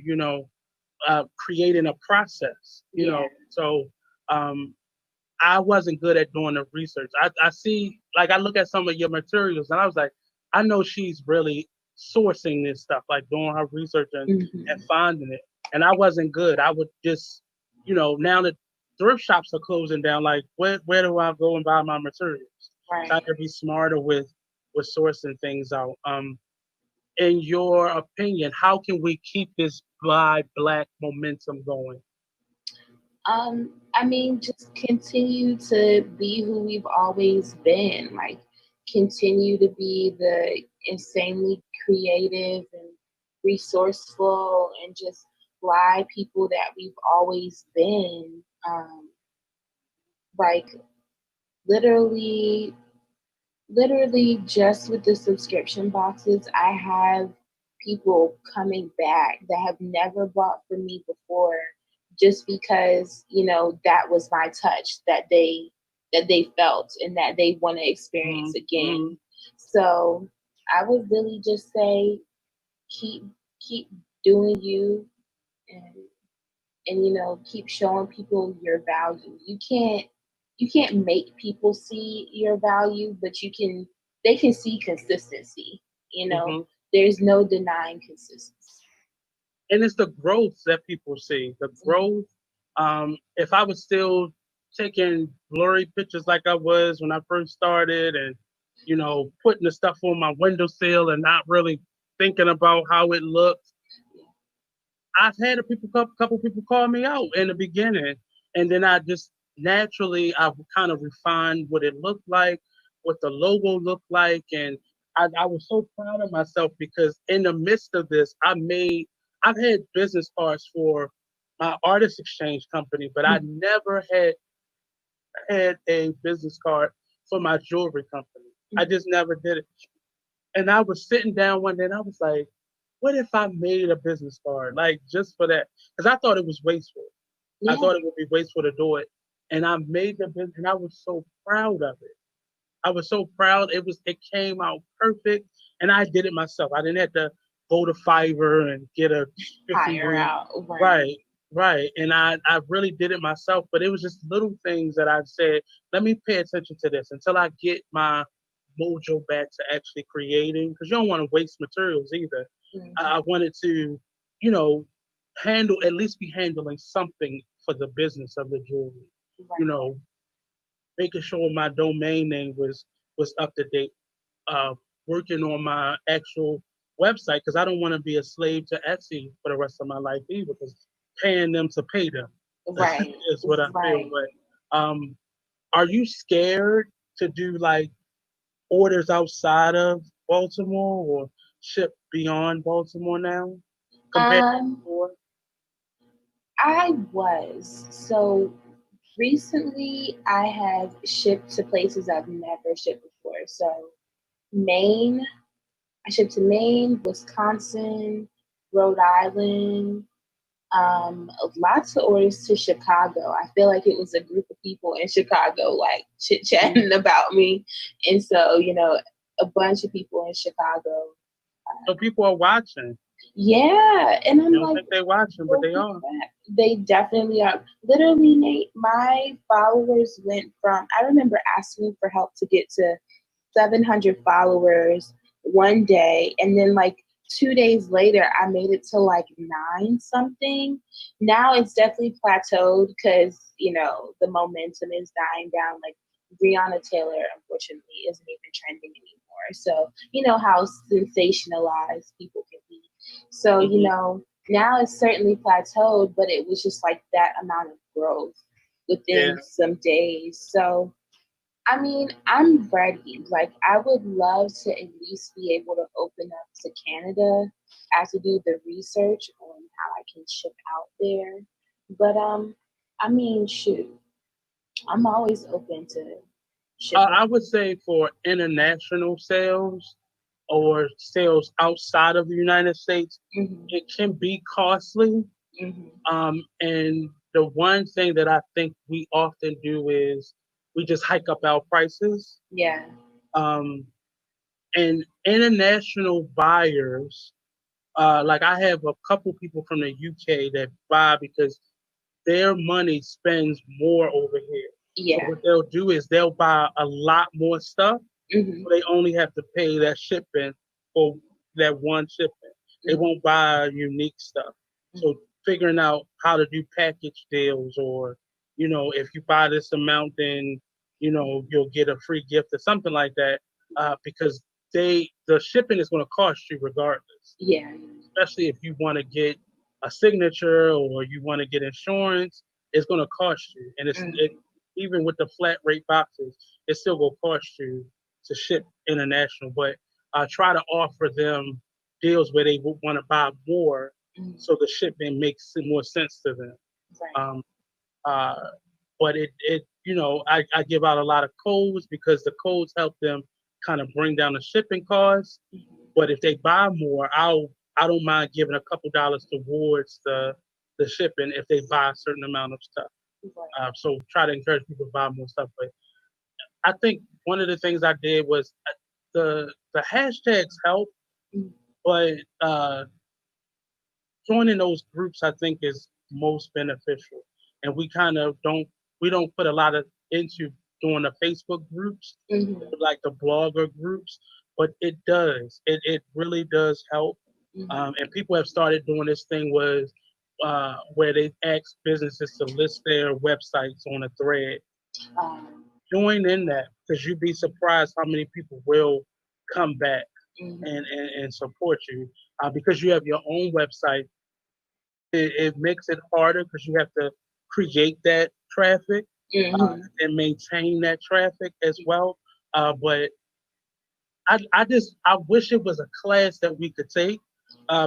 creating a process. Yeah. So um, I wasn't good at doing the research. I see, like, I look at some of your materials and I was like, I know she's really sourcing this stuff, like doing her research and Hmm. finding it. And I wasn't good. I would just, now that thrift shops are closing down, like, where do I go and buy my materials? So I Right. have to be smarter with sourcing things out. In your opinion, how can we keep this Black momentum going? I mean, just continue to be who we've always been. Like, continue to be the insanely creative and resourceful and just fly people that we've always been. Like, literally, literally, just with the subscription boxes, I have people coming back that have never bought from me before just because, that was my touch that they felt and that they want to experience Mm-hmm. again. So I would really just say keep keep doing you, and keep showing people your value. You can't make people see your value, but they can see consistency. you know Mm-hmm. there's no denying consistency. And it's the growth that people see. The growth. If I was still taking blurry pictures like I was when I first started, and putting the stuff on my windowsill and not really thinking about how it looked, I've had couple people call me out in the beginning, and then I just naturally I kind of refined what it looked like, what the logo looked like, and I was so proud of myself because in the midst of this, I've had business cards for my artist exchange company, but I never had a business card for my jewelry company. I just never did it. And I was sitting down one day and I was like, what if I made a business card, like just for that? Because I thought it was wasteful. I Yeah. thought it would be wasteful to do it. And I made the business and I was so proud of it. I was so proud. It came out perfect. And I did it myself. I didn't have to go to Fiverr and get a spiffy Hire link. out, right. Right, right. And I really did it myself. But it was just little things that I said, let me pay attention to this until I get my mojo back to actually creating. Because you don't want to waste materials either. I Mhm. wanted to, you know, at least be handling something for the business of the jewelry. You Right. know, making sure my domain name was up to date. Uh, Working on my actual website because I don't want to be a slave to Etsy for the rest of my life either. Because paying them to pay them Right. is what I feel. Right. But are you scared to do like orders outside of Baltimore or ship beyond Baltimore now compared to um before? I was. So recently I have shipped to places I've never shipped before. So Maine, I shipped to Maine, Wisconsin, Rhode Island, lots of orders to Chicago. I feel like it was a group of people in Chicago, like chit Mhm. chatting about me. And so, a bunch of people in Chicago. So people are watching. Yeah. And I'm You don't like, think they're watching, but well, they are. they definitely are. Literally, Nate, my followers went from, I remember asking for help to get to 700 followers one day. And then, like, 2 days later, I made it to like nine something. Now it's definitely plateaued because, the momentum is dying down. Like, Breonna Taylor, unfortunately, isn't even trending anymore. So, you know how sensationalized people can be. So, Hmm. now it's certainly plateaued, but it was just like that amount of growth Yeah. within some days. So, I mean, I'm ready. Like, I would love to at least be able to open up to Canada. I have to do the research on how I can ship out there. But I mean, shoot, I'm always open to shipping. I would say for international sales or sales outside of the United States, Hmm. it can be costly. Hmm. And the one thing that I think we often do is we just hike up our prices. Yeah. Um, and international buyers, like I have a couple people from the UK that buy because their money spends more over here. So Yeah. what they'll do is they'll buy a lot more stuff, Hmm. so they only have to pay that shipping for that one shipping. They Hmm. won't buy unique stuff. So figuring out how to do package deals, or if you buy this amount, then you'll get a free gift or something like that. Because the shipping is going to cost you regardless, Yeah. especially if you want to get a signature or you want to get insurance. It's going to cost you, and even with the flat rate boxes, it's still going to cost you to ship international. But try to offer them deals where they would want to buy more, Hmm. so the shipping makes more sense to them. Right. Um, uh, but I give out a lot of codes because the codes help them kind of bring down the shipping costs. Hmm. But if they buy more, I don't mind giving a couple dollars towards the shipping if they buy a certain amount of stuff. Right. So try to encourage people to buy more stuff. But I think one of the things I did was the hashtags help, Mhm. but joining those groups I think is most beneficial. And we don't put a lot of into doing the Facebook groups, Mhm. like the blogger groups, but it does. It really does help. Mhm. And people have started doing this thing was where they ask businesses to list their websites on a thread. Um, Join in that because you'd be surprised how many people will come back mhm. and support you because you have your own website. It makes it harder because you have to create that traffic Mhm. and maintain that traffic as well. But I wish it was a class that we could take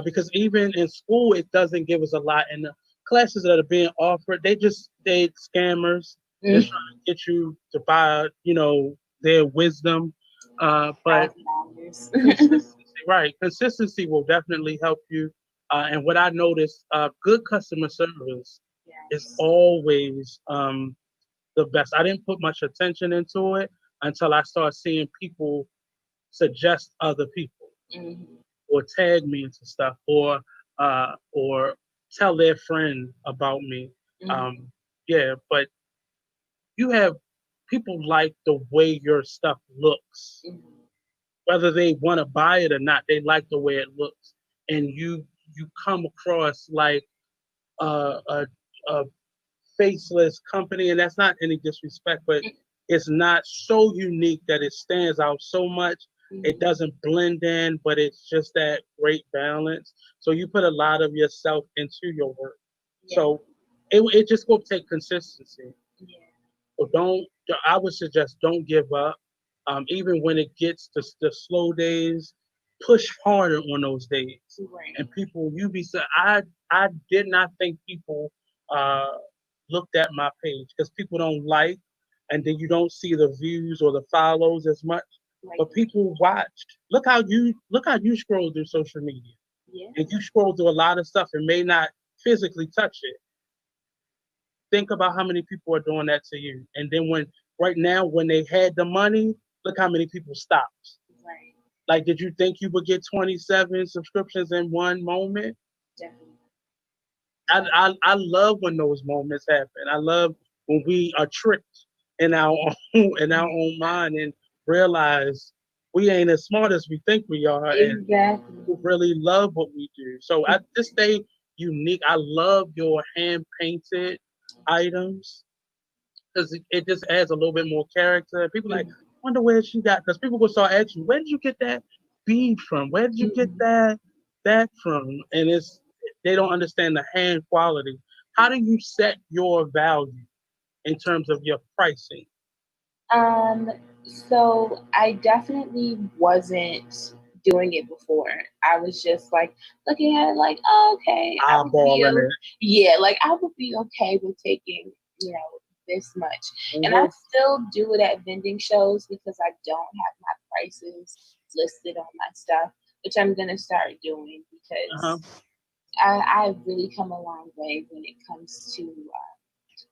because even in school it doesn't give us a lot. And the classes that are being offered, they scammers just Mhm. trying to get you to buy their wisdom. But $1,000. consistency, right? Consistency will definitely help you. And what I noticed, good customer service is Yes. always the best. I didn't put much attention into it until I started seeing people suggest other people Mhm. or tag me into stuff or tell their friend about me. Mhm. Um, yeah, but you have people like the way your stuff looks, Mhm. whether they want to buy it or not. They like the way it looks, and you come across like a faceless company, and that's not any disrespect, but it's not so unique that it stands out so much. It Mhm. doesn't blend in, but it's just that great balance. So you put a lot of yourself into your work. Yeah. So it just will take consistency. Yeah. So don't. I would suggest don't give up. Even when it gets to the slow days, push harder on those days. Right. And people, you be so I did not think people uh, looked at my page because people don't like, and then you don't see the views or the follows as much. Like But people watch. Look how you scroll through social media, yeah. and you scroll through a lot of stuff and may not physically touch it. Think about how many people are doing that to you. And then right now when they had the money, look how many people stopped. Right. Like, did you think you would get 27 subscriptions in one moment? Definitely. I love when those moments happen. I love when we are tricked in our own mind and realize we ain't as smart as we think we are, and Exactly. people really love what we do. So I just stay unique. I love your hand painted items because it just adds a little bit more character. People like Mhm. wonder where she got, because people will start asking you, where did you get that bead from? Where did you get Mhm. that from? And they don't understand the hand quality. How do you set your value in terms of your pricing? Um, so I definitely wasn't doing it before. I was just like looking at it like, oh, okay, I would be Eyeballing it. yeah, like I would be okay with taking, this much. And I Mm-hmm. still do it at vending shows because I don't have my prices listed on my stuff, which I'm gonna start doing Uh-huh. because I've really come a long way when it comes to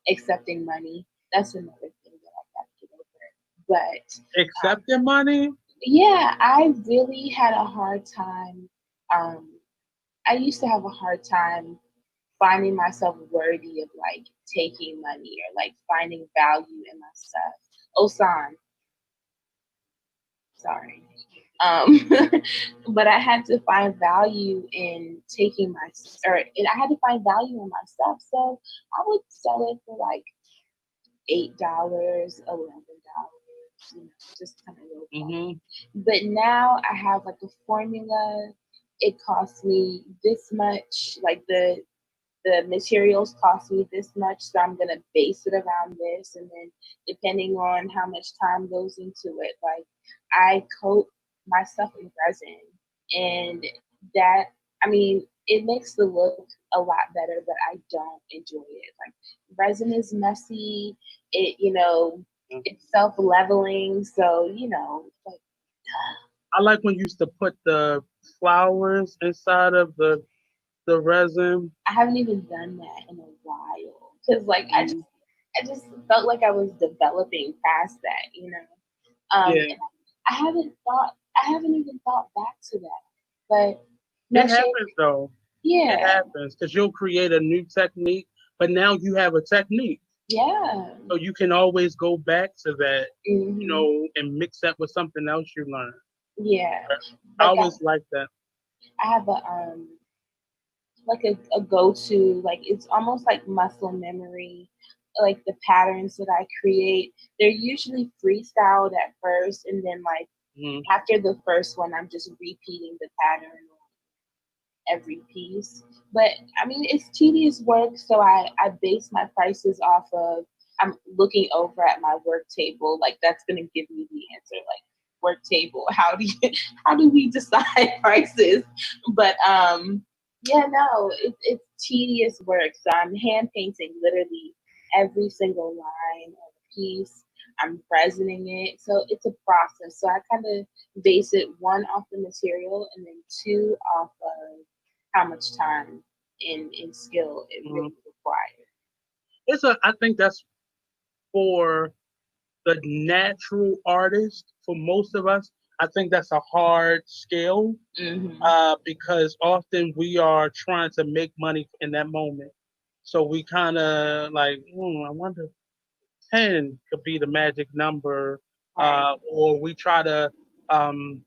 accepting money. That's another thing that I got to get over. But Accepting money? yeah, I really had a hard time. Um, I used to have a hard time finding myself worthy of like taking money or like finding value in my stuff. Osan, sorry. Um, but I had to find value in taking and I had to find value in my stuff. So I would sell it for like $8, $11, just kind of low Mm-hmm. quality. But now I have like a formula. It costs me this much, like the materials cost me this much, so I'm gonna base it around this, and then depending on how much time goes into it, like I coat my stuff in resin, and that I mean it makes the look a lot better, but I don't enjoy it. Like resin is messy, it's self leveling, so like I like when you used to put the flowers inside of the resin. I haven't even done that in a while because like Mhm. I just felt like I was developing past that. Yeah, And I haven't even thought back to that. But it next year, happens though. It yeah, happens because you'll create a new technique, but now you have a technique. yeah, So you can always go back to that, hmm and mix that with something else you learn. yeah. I Like always like that. I have a go to, like it's almost like muscle memory. Like the patterns that I create, they're usually freestyled at first, and then like Hmm. after the first one, I'm just repeating the pattern every piece. But I mean, it's tedious work, so I base my prices off of I'm looking over at my work table. Like that's gonna give me the answer. Like work table, how do you how do we decide prices? But yeah, no, it's tedious work. So I'm hand painting literally every single line of a piece. I'm resining it, so it's a process. So I kind of base it one off the material, and then two off of how much time and skill it Hmm. really requires. I think that's for the natural artist. For most of us, I think that's a hard skill, Hmm because often we are trying to make money in that moment. So we kind of like, I wonder, 10 could be the magic number, Right. or we try to, um,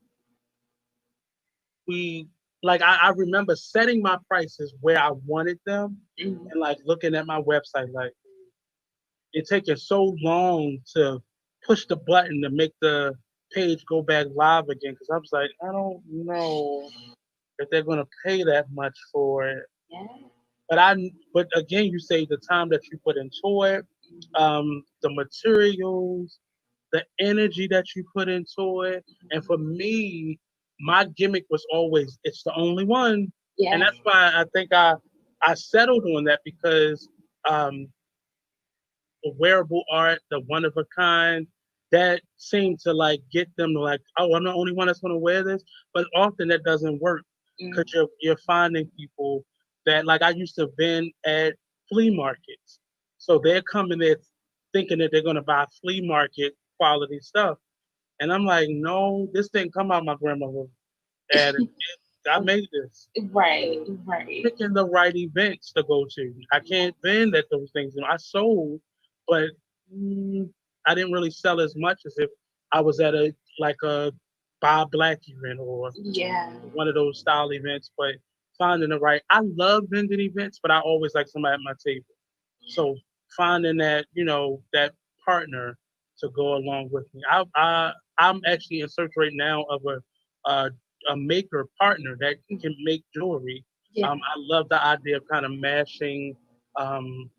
we like, I remember setting my prices where I wanted them, hmm and like looking at my website, like it taking so long to push the button to make the page go back live again, because I was like, I don't know if they're gonna pay that much for it. Yeah. But again, you say the time that you put into it, the materials, the energy that you put into it, and for me, my gimmick was always it's the only one, and Yeah. that's why I think I settled on that because, um, the wearable art, the one of a kind, that seemed to like get them to like, oh, I'm the only one that's gonna wear this. But often that doesn't work because mm you're finding people that like I used to vend at flea markets. So they're coming there thinking that they're gonna buy flea market quality stuff. And I'm like, no, this didn't come out my grandmother. And I made this. Right. So Right. picking the right events to go to. I can't vend at those things. I sold, but mm, I didn't really sell as much as if I was at a Bob Black event or Yeah. one of those style events. But finding the right, I love vending events, but I always like somebody at my table. So finding that partner to go along with me. I'm actually in search right now of a, a maker partner that can make jewelry. Yeah. I love the idea of kind of mashing, um,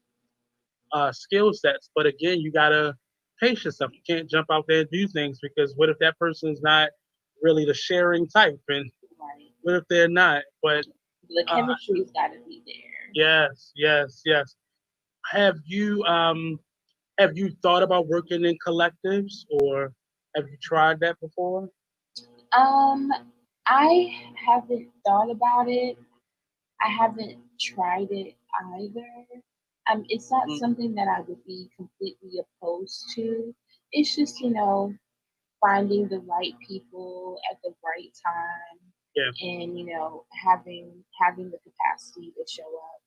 skill sets, but again, you gotta patience stuff. You can't jump out there and do things because what if that person's not really the sharing type, and Right. what if they're not? But The uh, chemistry's got to be there. yes, yes, yes. Have you have you thought about working in collectives, or have you tried that before? Um, I haven't thought about it. I haven't tried it either. It's not Mm, something that I would be completely opposed to. It's just, finding the right people at the right time yeah. and, having the capacity to show up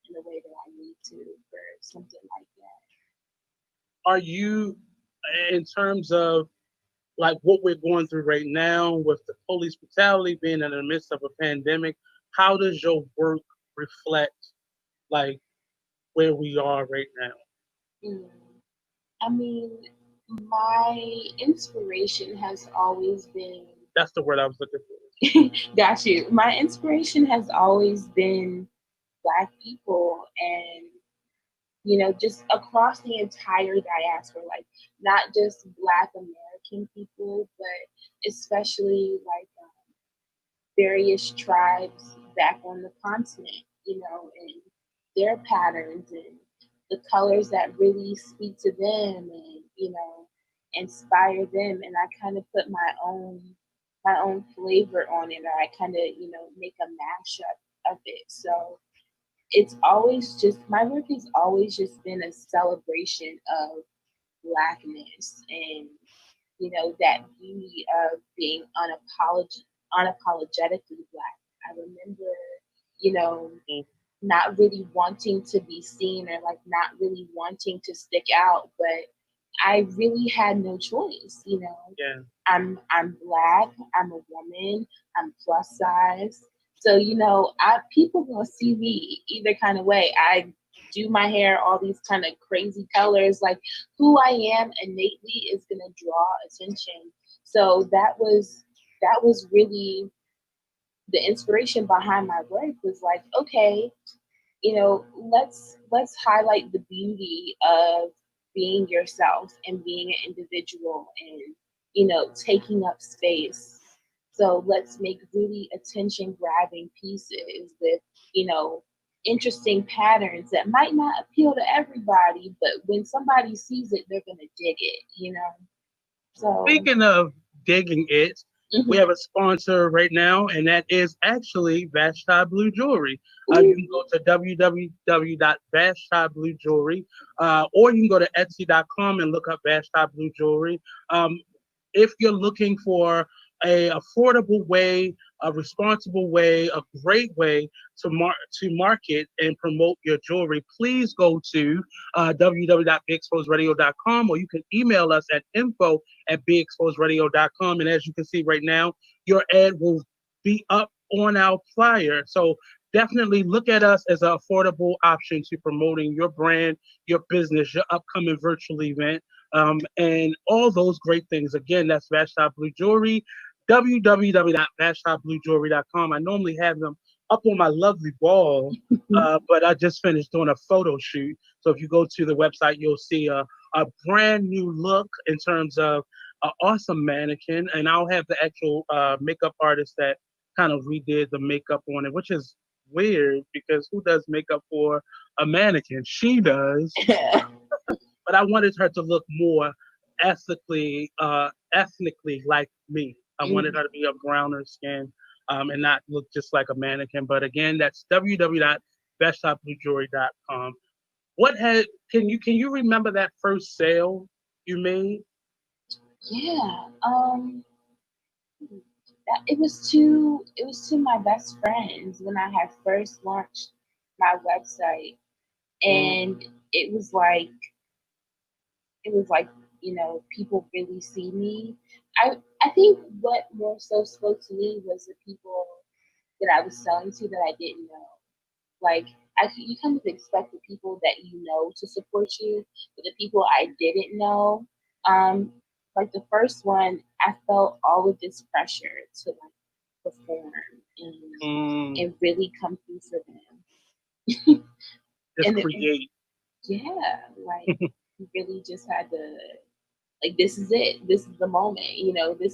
in the way that I need to for something like that. Are you, in terms of like what we're going through right now with the police brutality being in the midst of a pandemic, how does your work reflect like where we are right now? Mm. I mean, my inspiration has always been That's the word I was looking for. got you. My inspiration has always been Black people and, just across the entire diaspora, like not just Black American people, but especially like various tribes back on the continent, and their patterns and the colors that really speak to them and, inspire them. And I kind of put my own flavor on it, or I kind of, make a mashup of it. So it's always just my work has always just been a celebration of Blackness and that beauty of being unapologetically Black. I remember, you know, Mm, not really wanting to be seen or like not really wanting to stick out, but I really had no choice. yeah. I'm Black, I'm a woman, I'm plus size. So, I people gonna see me either kind of way. I do my hair all these kind of crazy colors. Like who I am innately is gonna draw attention. So that was really the inspiration behind my work was like, okay, let's highlight the beauty of being yourself and being an individual and taking up space. So let's make really attention grabbing pieces with you know interesting patterns that might not appeal to everybody, but when somebody sees it, they're gonna dig it. So Speaking of digging it, we mhm. have a sponsor right now, and that is actually Vashti Blue Jewelry. You can go Ooh. to www.vashti.bluejewelry, or you can go to Etsy.com and look up Vashti Blue Jewelry. Um, if you're looking for a affordable way, a responsible way, a great way to market and promote your jewelry, please go to www.bigexposedradio.com, or you can email us at info at bexposeradio.com. And as you can see right now, your ad will be up on our flyer. So definitely look at us as an affordable option to promoting your brand, your business, your upcoming virtual event, and all those great things. Again, that's Vashti Blue Jewelry, www.vashtabluejewelry.com. I normally have them up on my lovely wall, but I just finished doing a photo shoot. So if you go to the website, you'll see a brand new look in terms of an awesome mannequin, and I'll have the actual makeup artist that kind of redid the makeup on it, which is weird because who does makeup for a mannequin? She does, but I wanted her to look more ethnically like me. I wanted her to be of browner skin and not look just like a mannequin. But again, that's www.besthopbluejewelry.com. What had can you remember that first sale you made? Yeah. It was to my best friends when I had first launched my website, Mm, and it was like it was like people really see me. I think what more so spoke to me was the people that I was selling to that I didn't know. Like you kind of expect the people that you know to support you, but the people I didn't know, um, like the first one, I felt all of this pressure to like perform and mm, and really come through for them. just and create. yeah, like you really just had to. like this is it. This is the moment.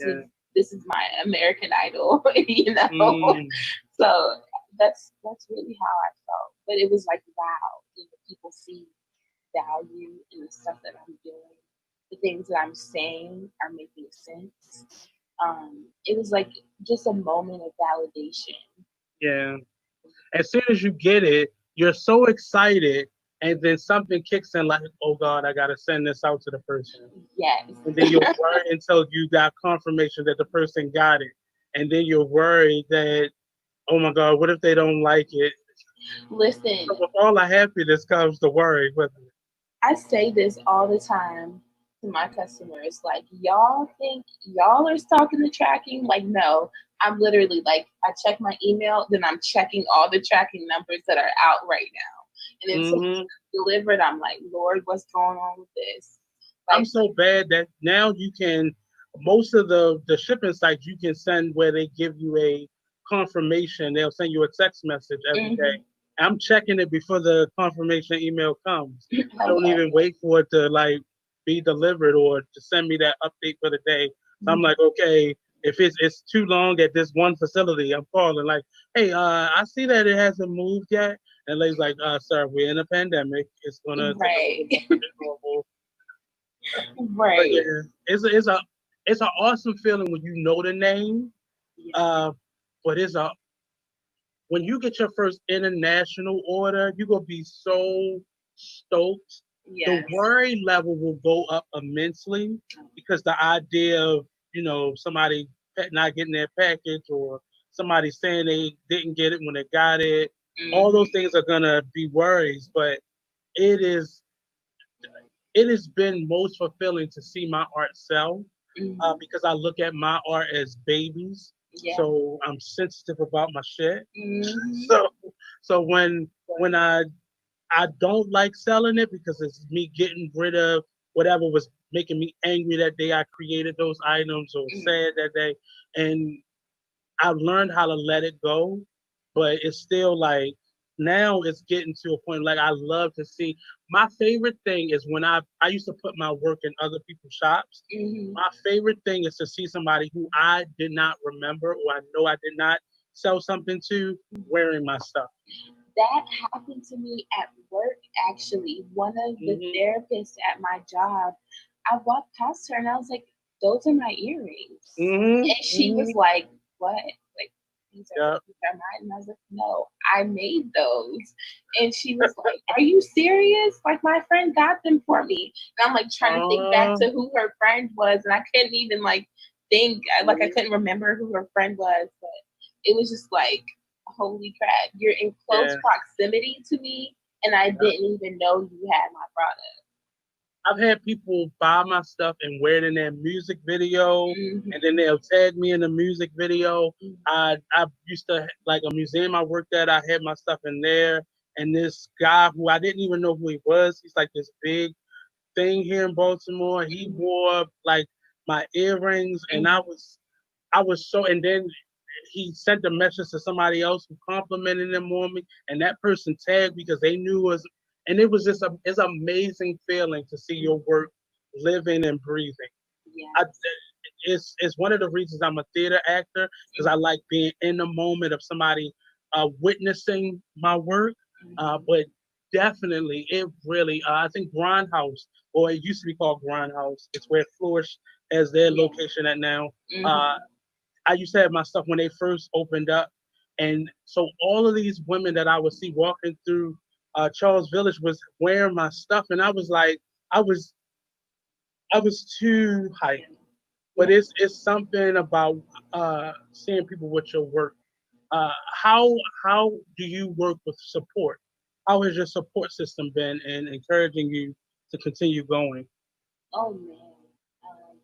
Yeah. This is my American Idol. Mm, So that's really how I felt. But it was like, wow, people see value in the stuff that I'm doing. The things that I'm saying are making sense. It was like just a moment of validation. yeah. As soon as you get it, you're so excited, and then something kicks in like, oh God, I gotta send this out to the person. Yes. And then you're worried until you got confirmation that the person got it. And then you're worried that, oh my God, what if they don't like it? Listen, So with all the happiness comes the worry. But I say this all the time to my customers. Like, y'all think y'all are stalking the tracking? Like, no, I'm literally like, I check my email, then I'm checking all the tracking numbers that are out right now. And then hmm delivered, I'm like, Lord, what's going on with this? I'm Like, so bad that now you can, most of the shipping sites you can send where they give you a confirmation. They'll send you a text message every day. mhm. I'm checking it before the confirmation email comes. I don't Hello. even wait for it to like be delivered or to send me that update for the day. So I'm Mhm. like, okay, if it's too long at this one facility, I'm calling like, hey, I see that it hasn't moved yet. And lady's like, sir, we're in a pandemic. It's gonna take a Right. little longer than normal. But Right. yeah, it's an awesome feeling when you know the name. Yeah. Uh, but it's a when you get your first international order, you're gonna be so stoked. The Yes. worry level will go up immensely because the idea of somebody not getting their package or somebody saying they didn't get it when they got it, all Mhm. those things are gonna be worries. But it is it has been most fulfilling to see my art sell Mhm. because I look at my art as babies. Yeah. So I'm sensitive about my shit. Mhm. So so when I don't like selling it because it's me getting rid of whatever was making me angry that day I created those items or Mhm. sad that day, and I've learned how to let it go, but it's still like now it's getting to a point like I love to see. My favorite thing is when I used to put my work in other people's shops. Mhm. My favorite thing is to see somebody who I did not remember or I know I did not sell something to wearing my stuff. That happened to me at work, actually. One of the Hmm therapists at my job, I walked past her and I was like, those are my earrings. hmm And she was hmm like, what? Like, Yeah. these are mine. And I was like, no, I made those. And she was like, are you serious? Like, my friend got them for me. And I'm like trying to think back Uh, to who her friend was. And I couldn't even like think, like, I couldn't remember who her friend was. But it was just like, holy crap, you're in close yeah. proximity to me, and I didn't even know you had my product. I've had people buy my stuff and wear it in their music video, and then Mm-hmm. they'll tag me in the music video. Mm-hmm. I used to like a museum I worked at. I had my stuff in there, and this guy who I didn't even know who he was. He's like this big thing here in Baltimore. He wore like my earrings, and Mm-hmm. I was so. And then he sent a message to somebody else who complimented him on me, and that person tagged because they knew it was, and it was just it's an amazing feeling to see your work living and breathing. I, Yes. it's one of the reasons I'm a theater actor because I like being in the moment of somebody witnessing my work. Mm-hmm. But definitely, it really I think Grindhouse, or it used to be called Grindhouse. It's where Flourish has their Yeah. location at now. Uh, Mm-hmm. I used to have my stuff when they first opened up, and so all of these women that I would see walking through Charles Village was wearing my stuff, and I was like, I was I was too hyped. But Yeah. it's something about seeing people with your work. Uh, how how do you work with support? How has your support system been in encouraging you to continue going? Oh man, um,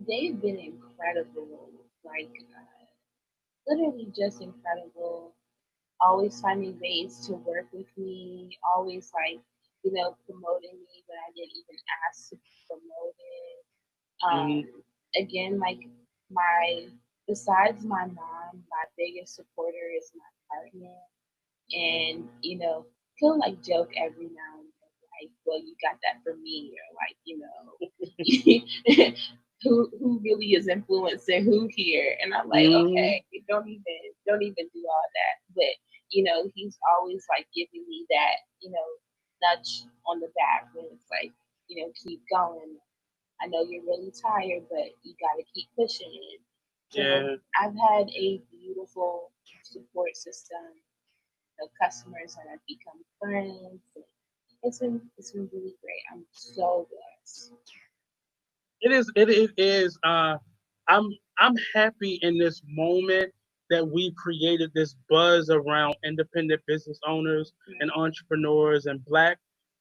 they've been incredible. Like, literally just incredible. Always finding ways to work with me. Always like, promoting me when I didn't even ask to be promoted. Hmm Again, like, my besides my mom, my biggest supporter is my partner, and he'll like joke every now and then, like, well, you got that from me, or like, who really is influencing who here. And I'm like, Mm, okay, don't even do all that. But he's always like giving me that, nudge on the back when it's like, keep going. I know you're really tired, but you gotta keep pushing it. So yeah. I've had a beautiful support system of customers that have become friends. It's been really great. I'm so blessed. It is. I'm I'm happy in this moment that we created this buzz around independent business owners and entrepreneurs and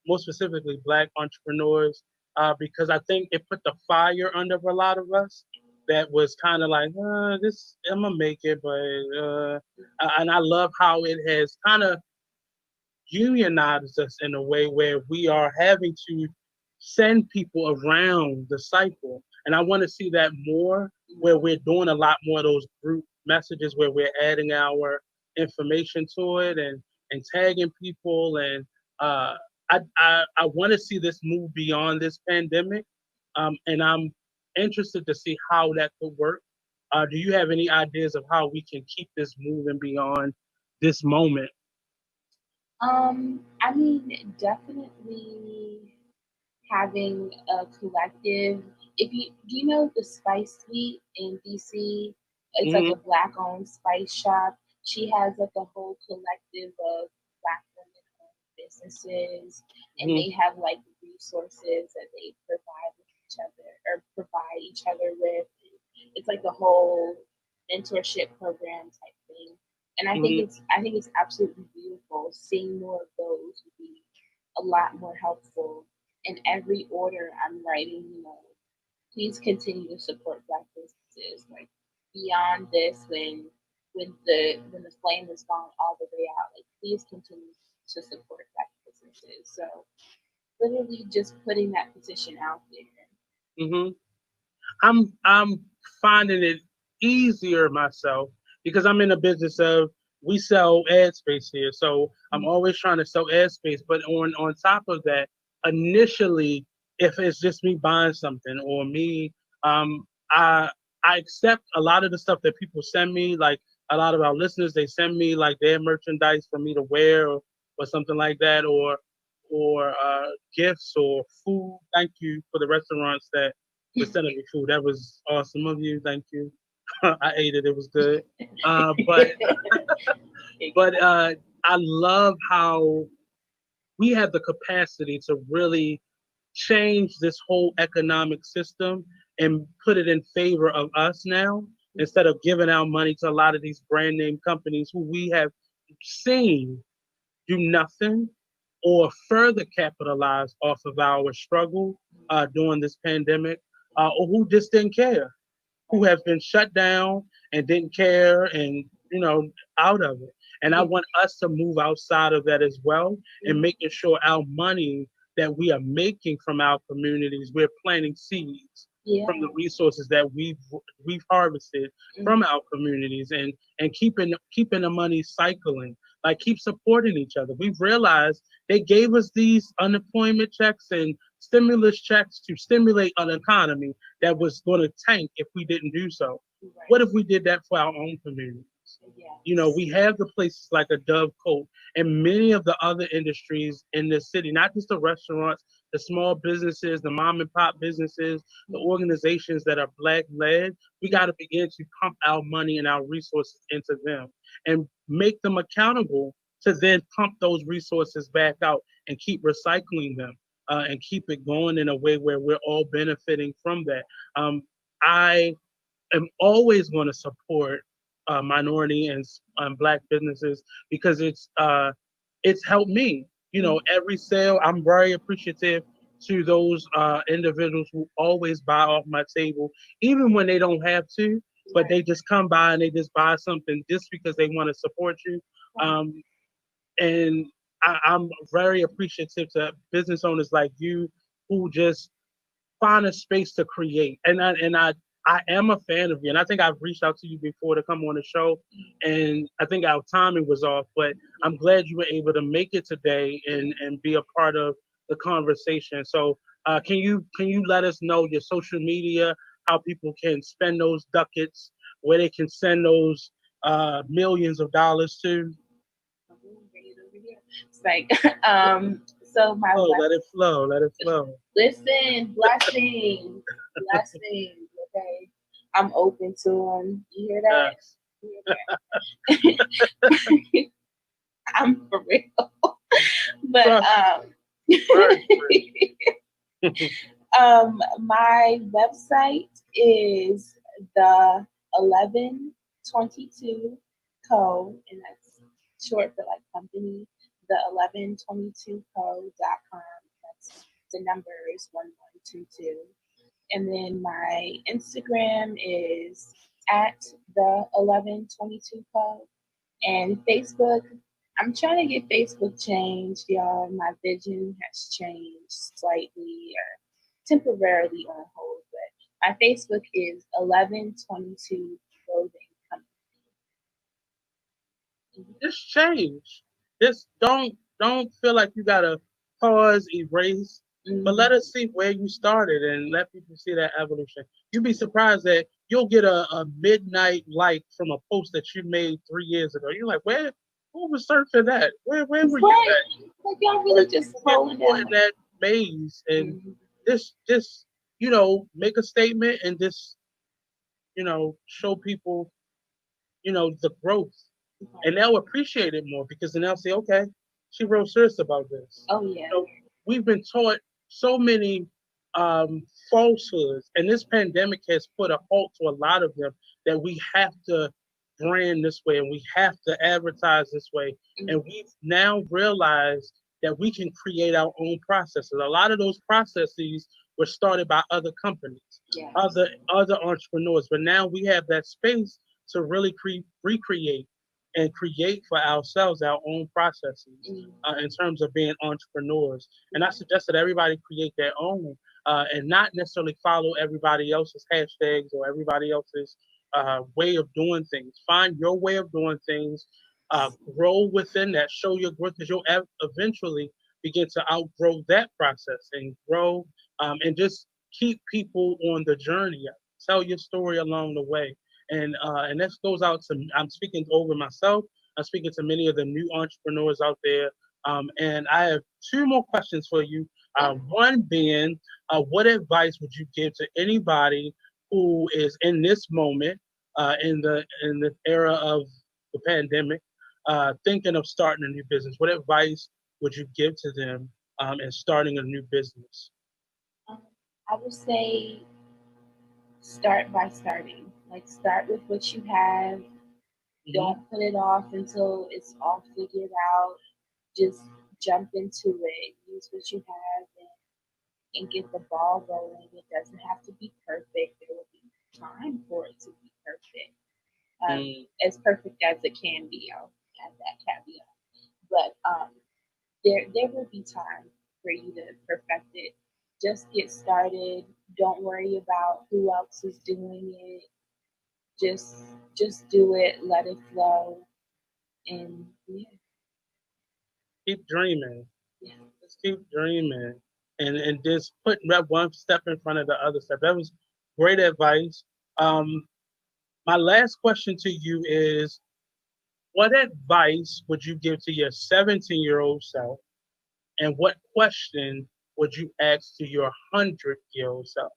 more specifically black entrepreneurs, because I think it put the fire under a lot of us that was kind of like, this I'm gonna make it, but and I love how it has kind of unionize us in a way where we are having to send people around the cycle. And I want to see that more, where we're doing a lot more of those group messages where we're adding our information to it and tagging people. And I want to see this move beyond this pandemic. And I'm interested to see how that could work. Do you have any ideas of how we can keep this moving beyond this moment? I mean, definitely having a collective. If you do you know the Spice Suite in DC? It's like a Hmm. black owned spice shop. She has like a whole collective of black women owned businesses, and Hmm. they have like resources that they provide with each other or provide each other with. It's like a whole mentorship program type thing. And Hmm. I think it's absolutely beautiful. Seeing more of those would be a lot more helpful. In every order I'm writing, please continue to support black businesses. Like beyond this, when the flame has gone all the way out, like please continue to support black businesses. So literally just putting that position out there. Hmm. I'm finding it easier myself because I'm in the business of we sell ad space here. So I'm always trying to sell ad space. But on top of that, initially, if it's just me buying something or me, I I accept a lot of the stuff that people send me. Like a lot of our listeners, they send me like their merchandise for me to wear or something like that, or gifts or food. Thank you for the restaurants that was sending me food. That was awesome of you. Thank you. I ate it. It was good. But I love how we have the capacity to really change this whole economic system and put it in favor of us now instead of giving our money to a lot of these brand name companies who we have seen do nothing or further capitalize off of our struggle during this pandemic, or who just didn't care, who have been shut down and didn't care and out of it. And I want us to move outside of that as well and making sure our money that we are making from our communities, we're planting seeds Yeah. from the resources that we've harvested from our communities and keeping the money cycling, like keep supporting each other. We've realized they gave us these unemployment checks and stimulus checks to stimulate an economy that was going to tank if we didn't do so. Right. What if we did that for our own community? Yes. We have the places like a Dove Coat and many of the other industries in this city, not just the restaurants, the small businesses, the mom and pop businesses, the organizations that are black led. We got to begin to pump our money and our resources into them and make them accountable to then pump those resources back out and keep recycling them, and keep it going in a way where we're all benefiting from that. I am always going to support minority and black businesses because it's helped me. Every sale, I'm very appreciative to those individuals who always buy off my table, even when they don't have to, but they just come by and they just buy something just because they want to support you. Um, and I'm very appreciative to business owners like you who just find a space to create. And I am a fan of you. And I think I've reached out to you before to come on the show. And I think our timing was off, but I'm glad you were able to make it today and be a part of the conversation. So Can you let us know your social media, how people can spend those ducats, where they can send those millions of dollars to? It's like, so my Oh, web, let it flow, let it flow. listen, blessings, blessings. Okay, I'm open to them. You hear that? Yes. You hear that? I'm for real. But Trust me. Very my website is the 1122 co, and that's short for like company. The 1122co.com. That's the number is 1122. And then my Instagram is at the 1122co. And Facebook, I'm trying to get Facebook changed, y'all. My vision has changed slightly or temporarily on hold, but my Facebook is 1122 Clothing just change. Just don't feel like you gotta pause, erase, but Company. let us see where you started and let people see that evolution. You'd be surprised that you'll get a midnight like from a post that you made 3 years ago. You're like, where? Who was surfing that? Where were you Right. at? Like y'all really But just you get scrolling caught down. in that maze and Mhm. just make a statement and just show people the growth, and they'll appreciate it more because then they'll say, okay, she real serious about this. Oh yeah. We've been taught so many falsehoods, and this pandemic has put a halt to a lot of them, that we have to brand this way and we have to advertise this way. And Mhm. we've now realized that we can create our own processes. A lot of those processes were started by other companies, Yes. other entrepreneurs, but now we have that space to really recreate and create for ourselves our own processes Mhm. in terms of being entrepreneurs. And I suggest that everybody create their own and not necessarily follow everybody else's hashtags or everybody else's way of doing things. Find your way of doing things, grow within that, show your growth, because you'll eventually begin to outgrow that process and grow and just keep people on the journey. Tell your story along the way. And this goes out to, I'm speaking over myself. I'm speaking to many of the new entrepreneurs out there. And I have two more questions for you. One being, what advice would you give to anybody who is in this moment, in the era of the pandemic, thinking of starting a new business? What advice would you give to them in starting a new business? Um, I would say start by starting. Like start with what you have. Hmm. Don't put it off until it's all figured out. Just jump into it. Use what you have and get the ball rolling. It doesn't have to be perfect. There will be time for it to be perfect. Mm. As perfect as it can be. I'll add that caveat. But there will be time for you to perfect it. Just get started. Don't worry about who else is doing it. Just just do it. Let it flow. And yeah, Keep dreaming. yeah. Just keep dreaming, and just putting that one step in front of the other step. That was great advice. My last question to you is, what advice would you give to your 17-year-old self, and what question would you ask to your 100-year-old self?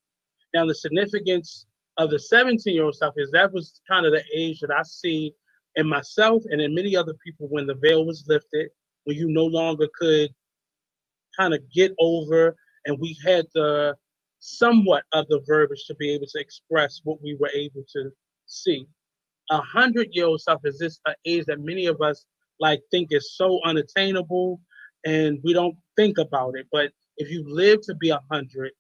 Now, the significance of the 17-year-old self is that was kind of the age that I see in myself and in many other people when the veil was lifted, when you no longer could kind of get over, and we had the somewhat of the verbiage to be able to express what we were able to see. 100-year-old self is this an age that many of us like think is so unattainable, and we don't think about it. But if you live to be 100,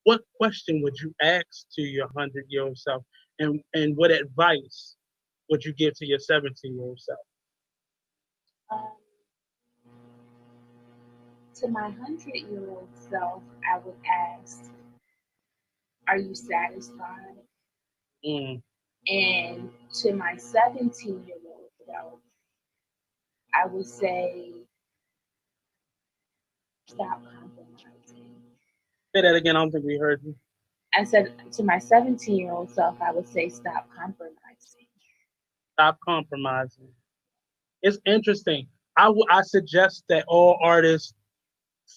what question would you ask to your 100-year-old self, and what advice would you give to your 17-year-old self? Um, to my 100-year-old self, I would ask, "Are you satisfied?" Mm, And to my 17-year-old self, I would say, "Stop compromising." Say that again. I don't think we heard you. I said to my 17-year-old self, I would say stop compromising. Stop compromising. It's interesting. I suggest that all artists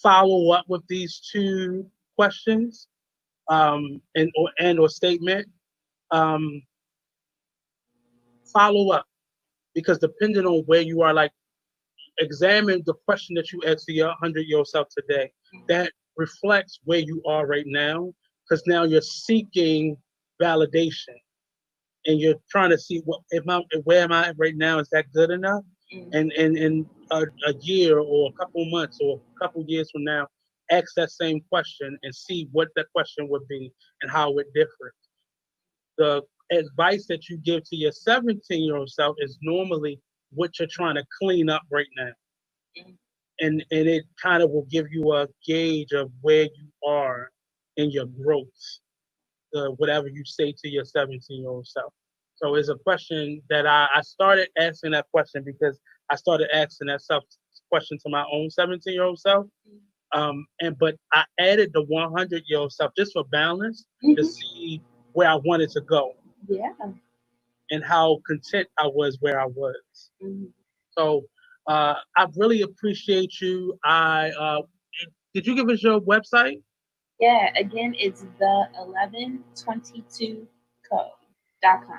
follow up with these two questions, and or statement. Um, Follow up, because depending on where you are, like, examine the question that you ask your 100-year-old self today. That reflects where you are right now, because now you're seeking validation and you're trying to see where am I right now? Is that good enough? Mm-hmm. And in a year or a couple months or a couple years from now, ask that same question and see what that question would be and how it differs. The advice that you give to your 17-year-old self is normally what you're trying to clean up right now. And it kind of will give you a gauge of where you are in your growth, whatever you say to your 17-year-old self. So it's a question that I started asking that question because I started asking that self question to my own 17-year-old self. But I added the 100-year-old self just for balance to Mm-hmm. see where I wanted to go Yeah. and how content I was where I was. Mm-hmm. So I really appreciate you. Did you give us your website? Yeah. Again, it's the 1122co.com.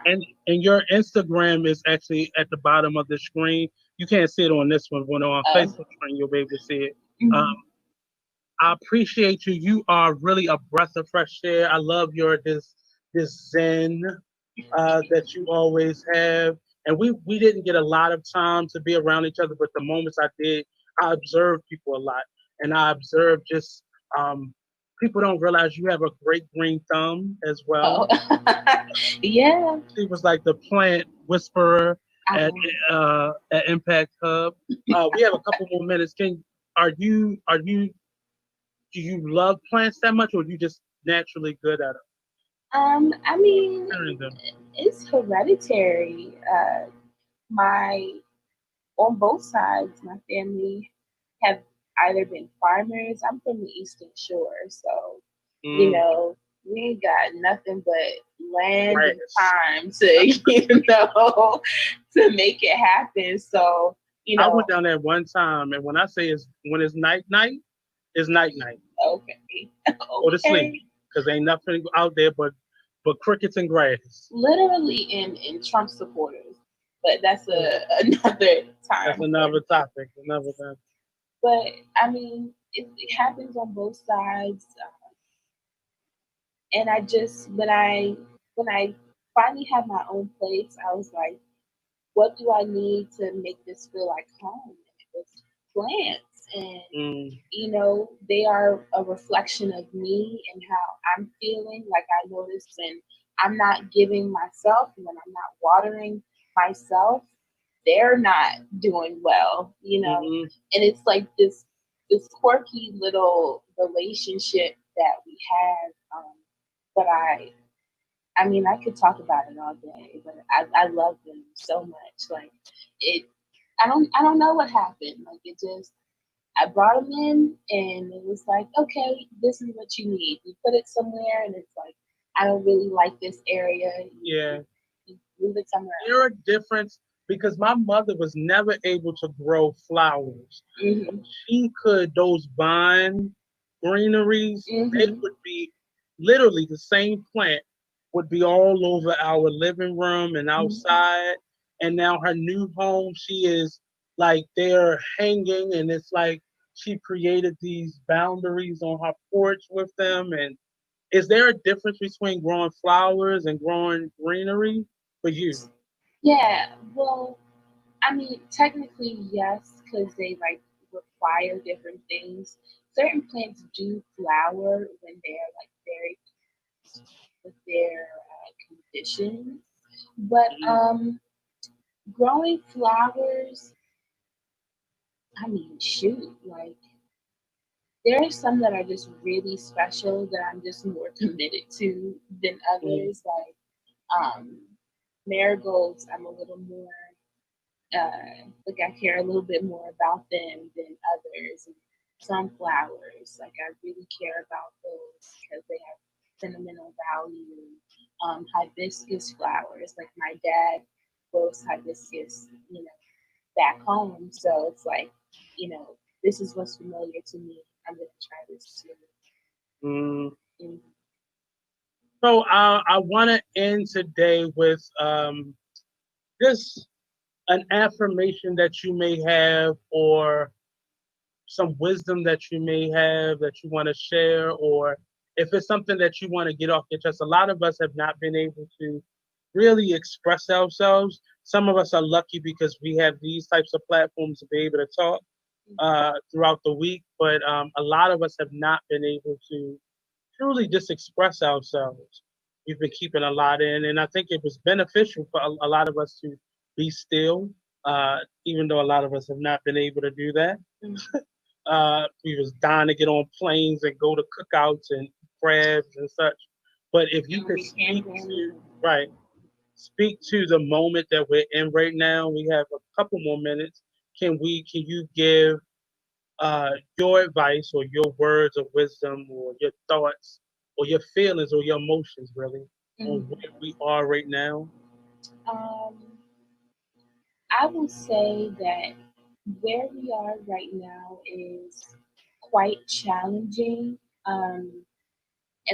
And your Instagram is actually at the bottom of the screen. You can't see it on this one, but on Oh. Facebook screen you'll be able to see it. Um, Mm-hmm. I appreciate you. You are really a breath of fresh air. I love your this zen that you always have. And we didn't get a lot of time to be around each other, but the moments I did, I observed people a lot, and I observed just um, people don't realize you have a great green thumb as well. Oh. Yeah. She was like the plant whisperer I at at Impact Hub. We have a couple more minutes. Are you do you love plants that much, or are you just naturally good at I mean, them? it's hereditary. My On both sides, my family have either been farmers. I'm from the Eastern Shore, so you Mm, know we ain't got nothing but land and grass. time to to make it happen. So you I know, went down there one time, and when I say when it's night night, it's night night. okay, Go to sleep, okay, because ain't nothing out there but crickets and grass. literally in Trump supporters, but that's Yeah, another that's time. another topic. Another time. But I mean, it happens on both sides. And I just when I finally had my own place, I was like, what do I need to make this feel like home? And it was plants, and Mm, they are a reflection of me and how I'm feeling. Like I notice when I'm not giving myself, when I'm not watering myself, they're not doing well. mm-hmm. And it's like this quirky little relationship that we have. But I mean, I could talk about it all day, but I love them so much. Like it, I don't know what happened. Like it just, I brought them in, and it was like, okay, this is what you need. You put it somewhere, and it's like, I don't really like this area. Yeah. You move it somewhere There are difference because my mother was never able to grow flowers. else. She could those vine greeneries, they Hmm. would be literally the same plant would be all over our living room and Hmm. outside. And now her new home, she is like they're hanging, and it's like she created these boundaries on her porch with them. And is there a difference between growing flowers and growing greenery for you? Yeah. Well, I mean, technically, yes, because they like require different things. Certain plants do flower when they're like very with their conditions, but Mm, growing flowers, I mean, shoot, like there are some that are just really special that I'm just more committed to than mm, others. Like marigolds, I'm a little more like I care a little bit more about them than others. sunflowers. Like I really care about those because they have sentimental value. Hibiscus flowers. Like my dad grows hibiscus, back home. So it's like, this is what's familiar to me. I'm gonna try this too. Mm. Mm. So I want to end today with just an affirmation that you may have, or some wisdom that you may have that you want to share, or if it's something that you want to get off your chest. A lot of us have not been able to really express ourselves. Some of us are lucky because we have these types of platforms to be able to talk throughout the week, but a lot of us have not been able to truly just express ourselves. We've been keeping a lot in, and I think it was beneficial for a lot of us to be still, even though a lot of us have not been able to do that. We was dying to get on planes and go to cookouts and crabs and such. But if you could speak to, right, speak to the moment that we're in right now, we have a couple more minutes. Can you give your advice or your words of wisdom or your thoughts or your feelings or your emotions really on Mhm. where we are right now? Um, I will say that where we are right now is quite challenging, and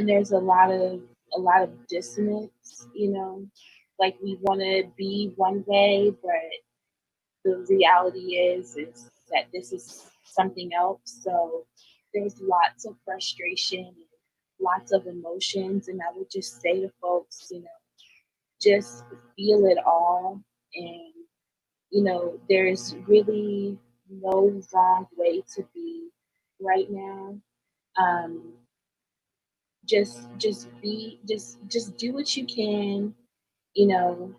there's a lot of dissonance. Like we want to be one way, but the reality is that this is something else. So there's lots of frustration, lots of emotions, and I would just say to folks, just feel it all. And there's really no wrong way to be right now. Um, just do what you can, you know,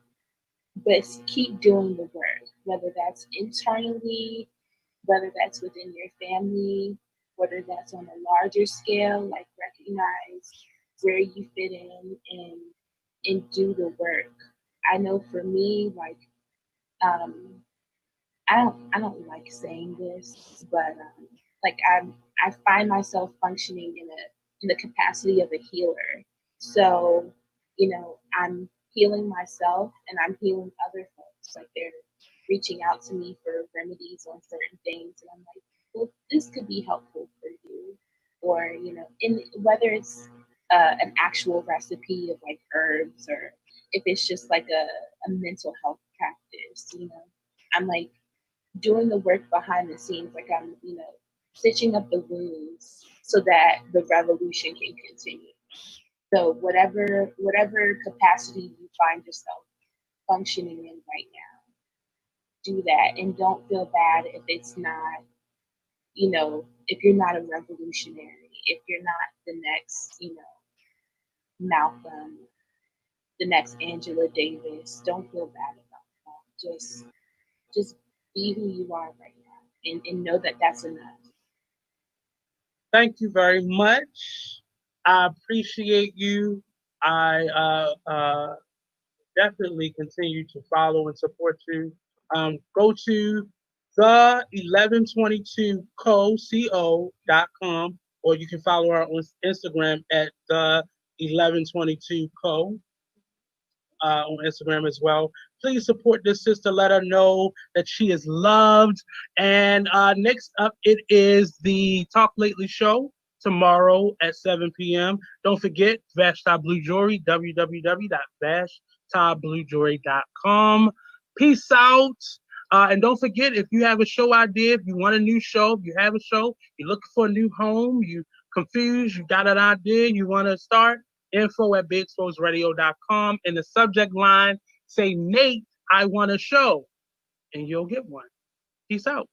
but keep doing the work, whether that's internally, whether that's within your family, whether that's on a larger scale, like recognize where you fit in and do the work. I know for me, like um, I don't like saying this, but like I find myself functioning in the capacity of a healer. So I'm healing myself and I'm healing other folks. Like they're reaching out to me for remedies on certain things, and I'm like, well, this could be helpful for you, or in whether it's an actual recipe of like herbs, or if it's just like a mental health practice. I'm like doing the work behind the scenes, like I'm, stitching up the wounds so that the revolution can continue. So whatever capacity you find yourself functioning in right now, do that and don't feel bad if it's not, if you're not a revolutionary, if you're not the next, Malcolm, the next Angela Davis. Don't feel bad about that. Just be who you are right now and know that that's enough. Thank you very much. I appreciate you. I definitely continue to follow and support you. Go to the 1122co.com, or you can follow her on Instagram at the 1122co on Instagram as well. Please support this sister. Let her know that she is loved. And next up, it is the Talk Lately show tomorrow at 7 p.m. Don't forget, Vash Top Blue Jewelry, www.vashtopbluejewelry.com. Peace out. And don't forget, if you have a show idea, if you want a new show, if you have a show, you're looking for a new home, you confused, you got an idea, you want to start, info@bigexposeradio.com. In the subject line, say, Nate, I want a show, and you'll get one. Peace out.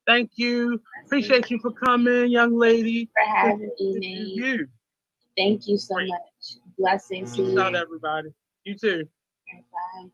Thank you. Thanks Appreciate you for coming, young lady. for This having me, is Nate. you. Thank you so Great. much. Blessings to Peace you. out, everybody. You too. Bye.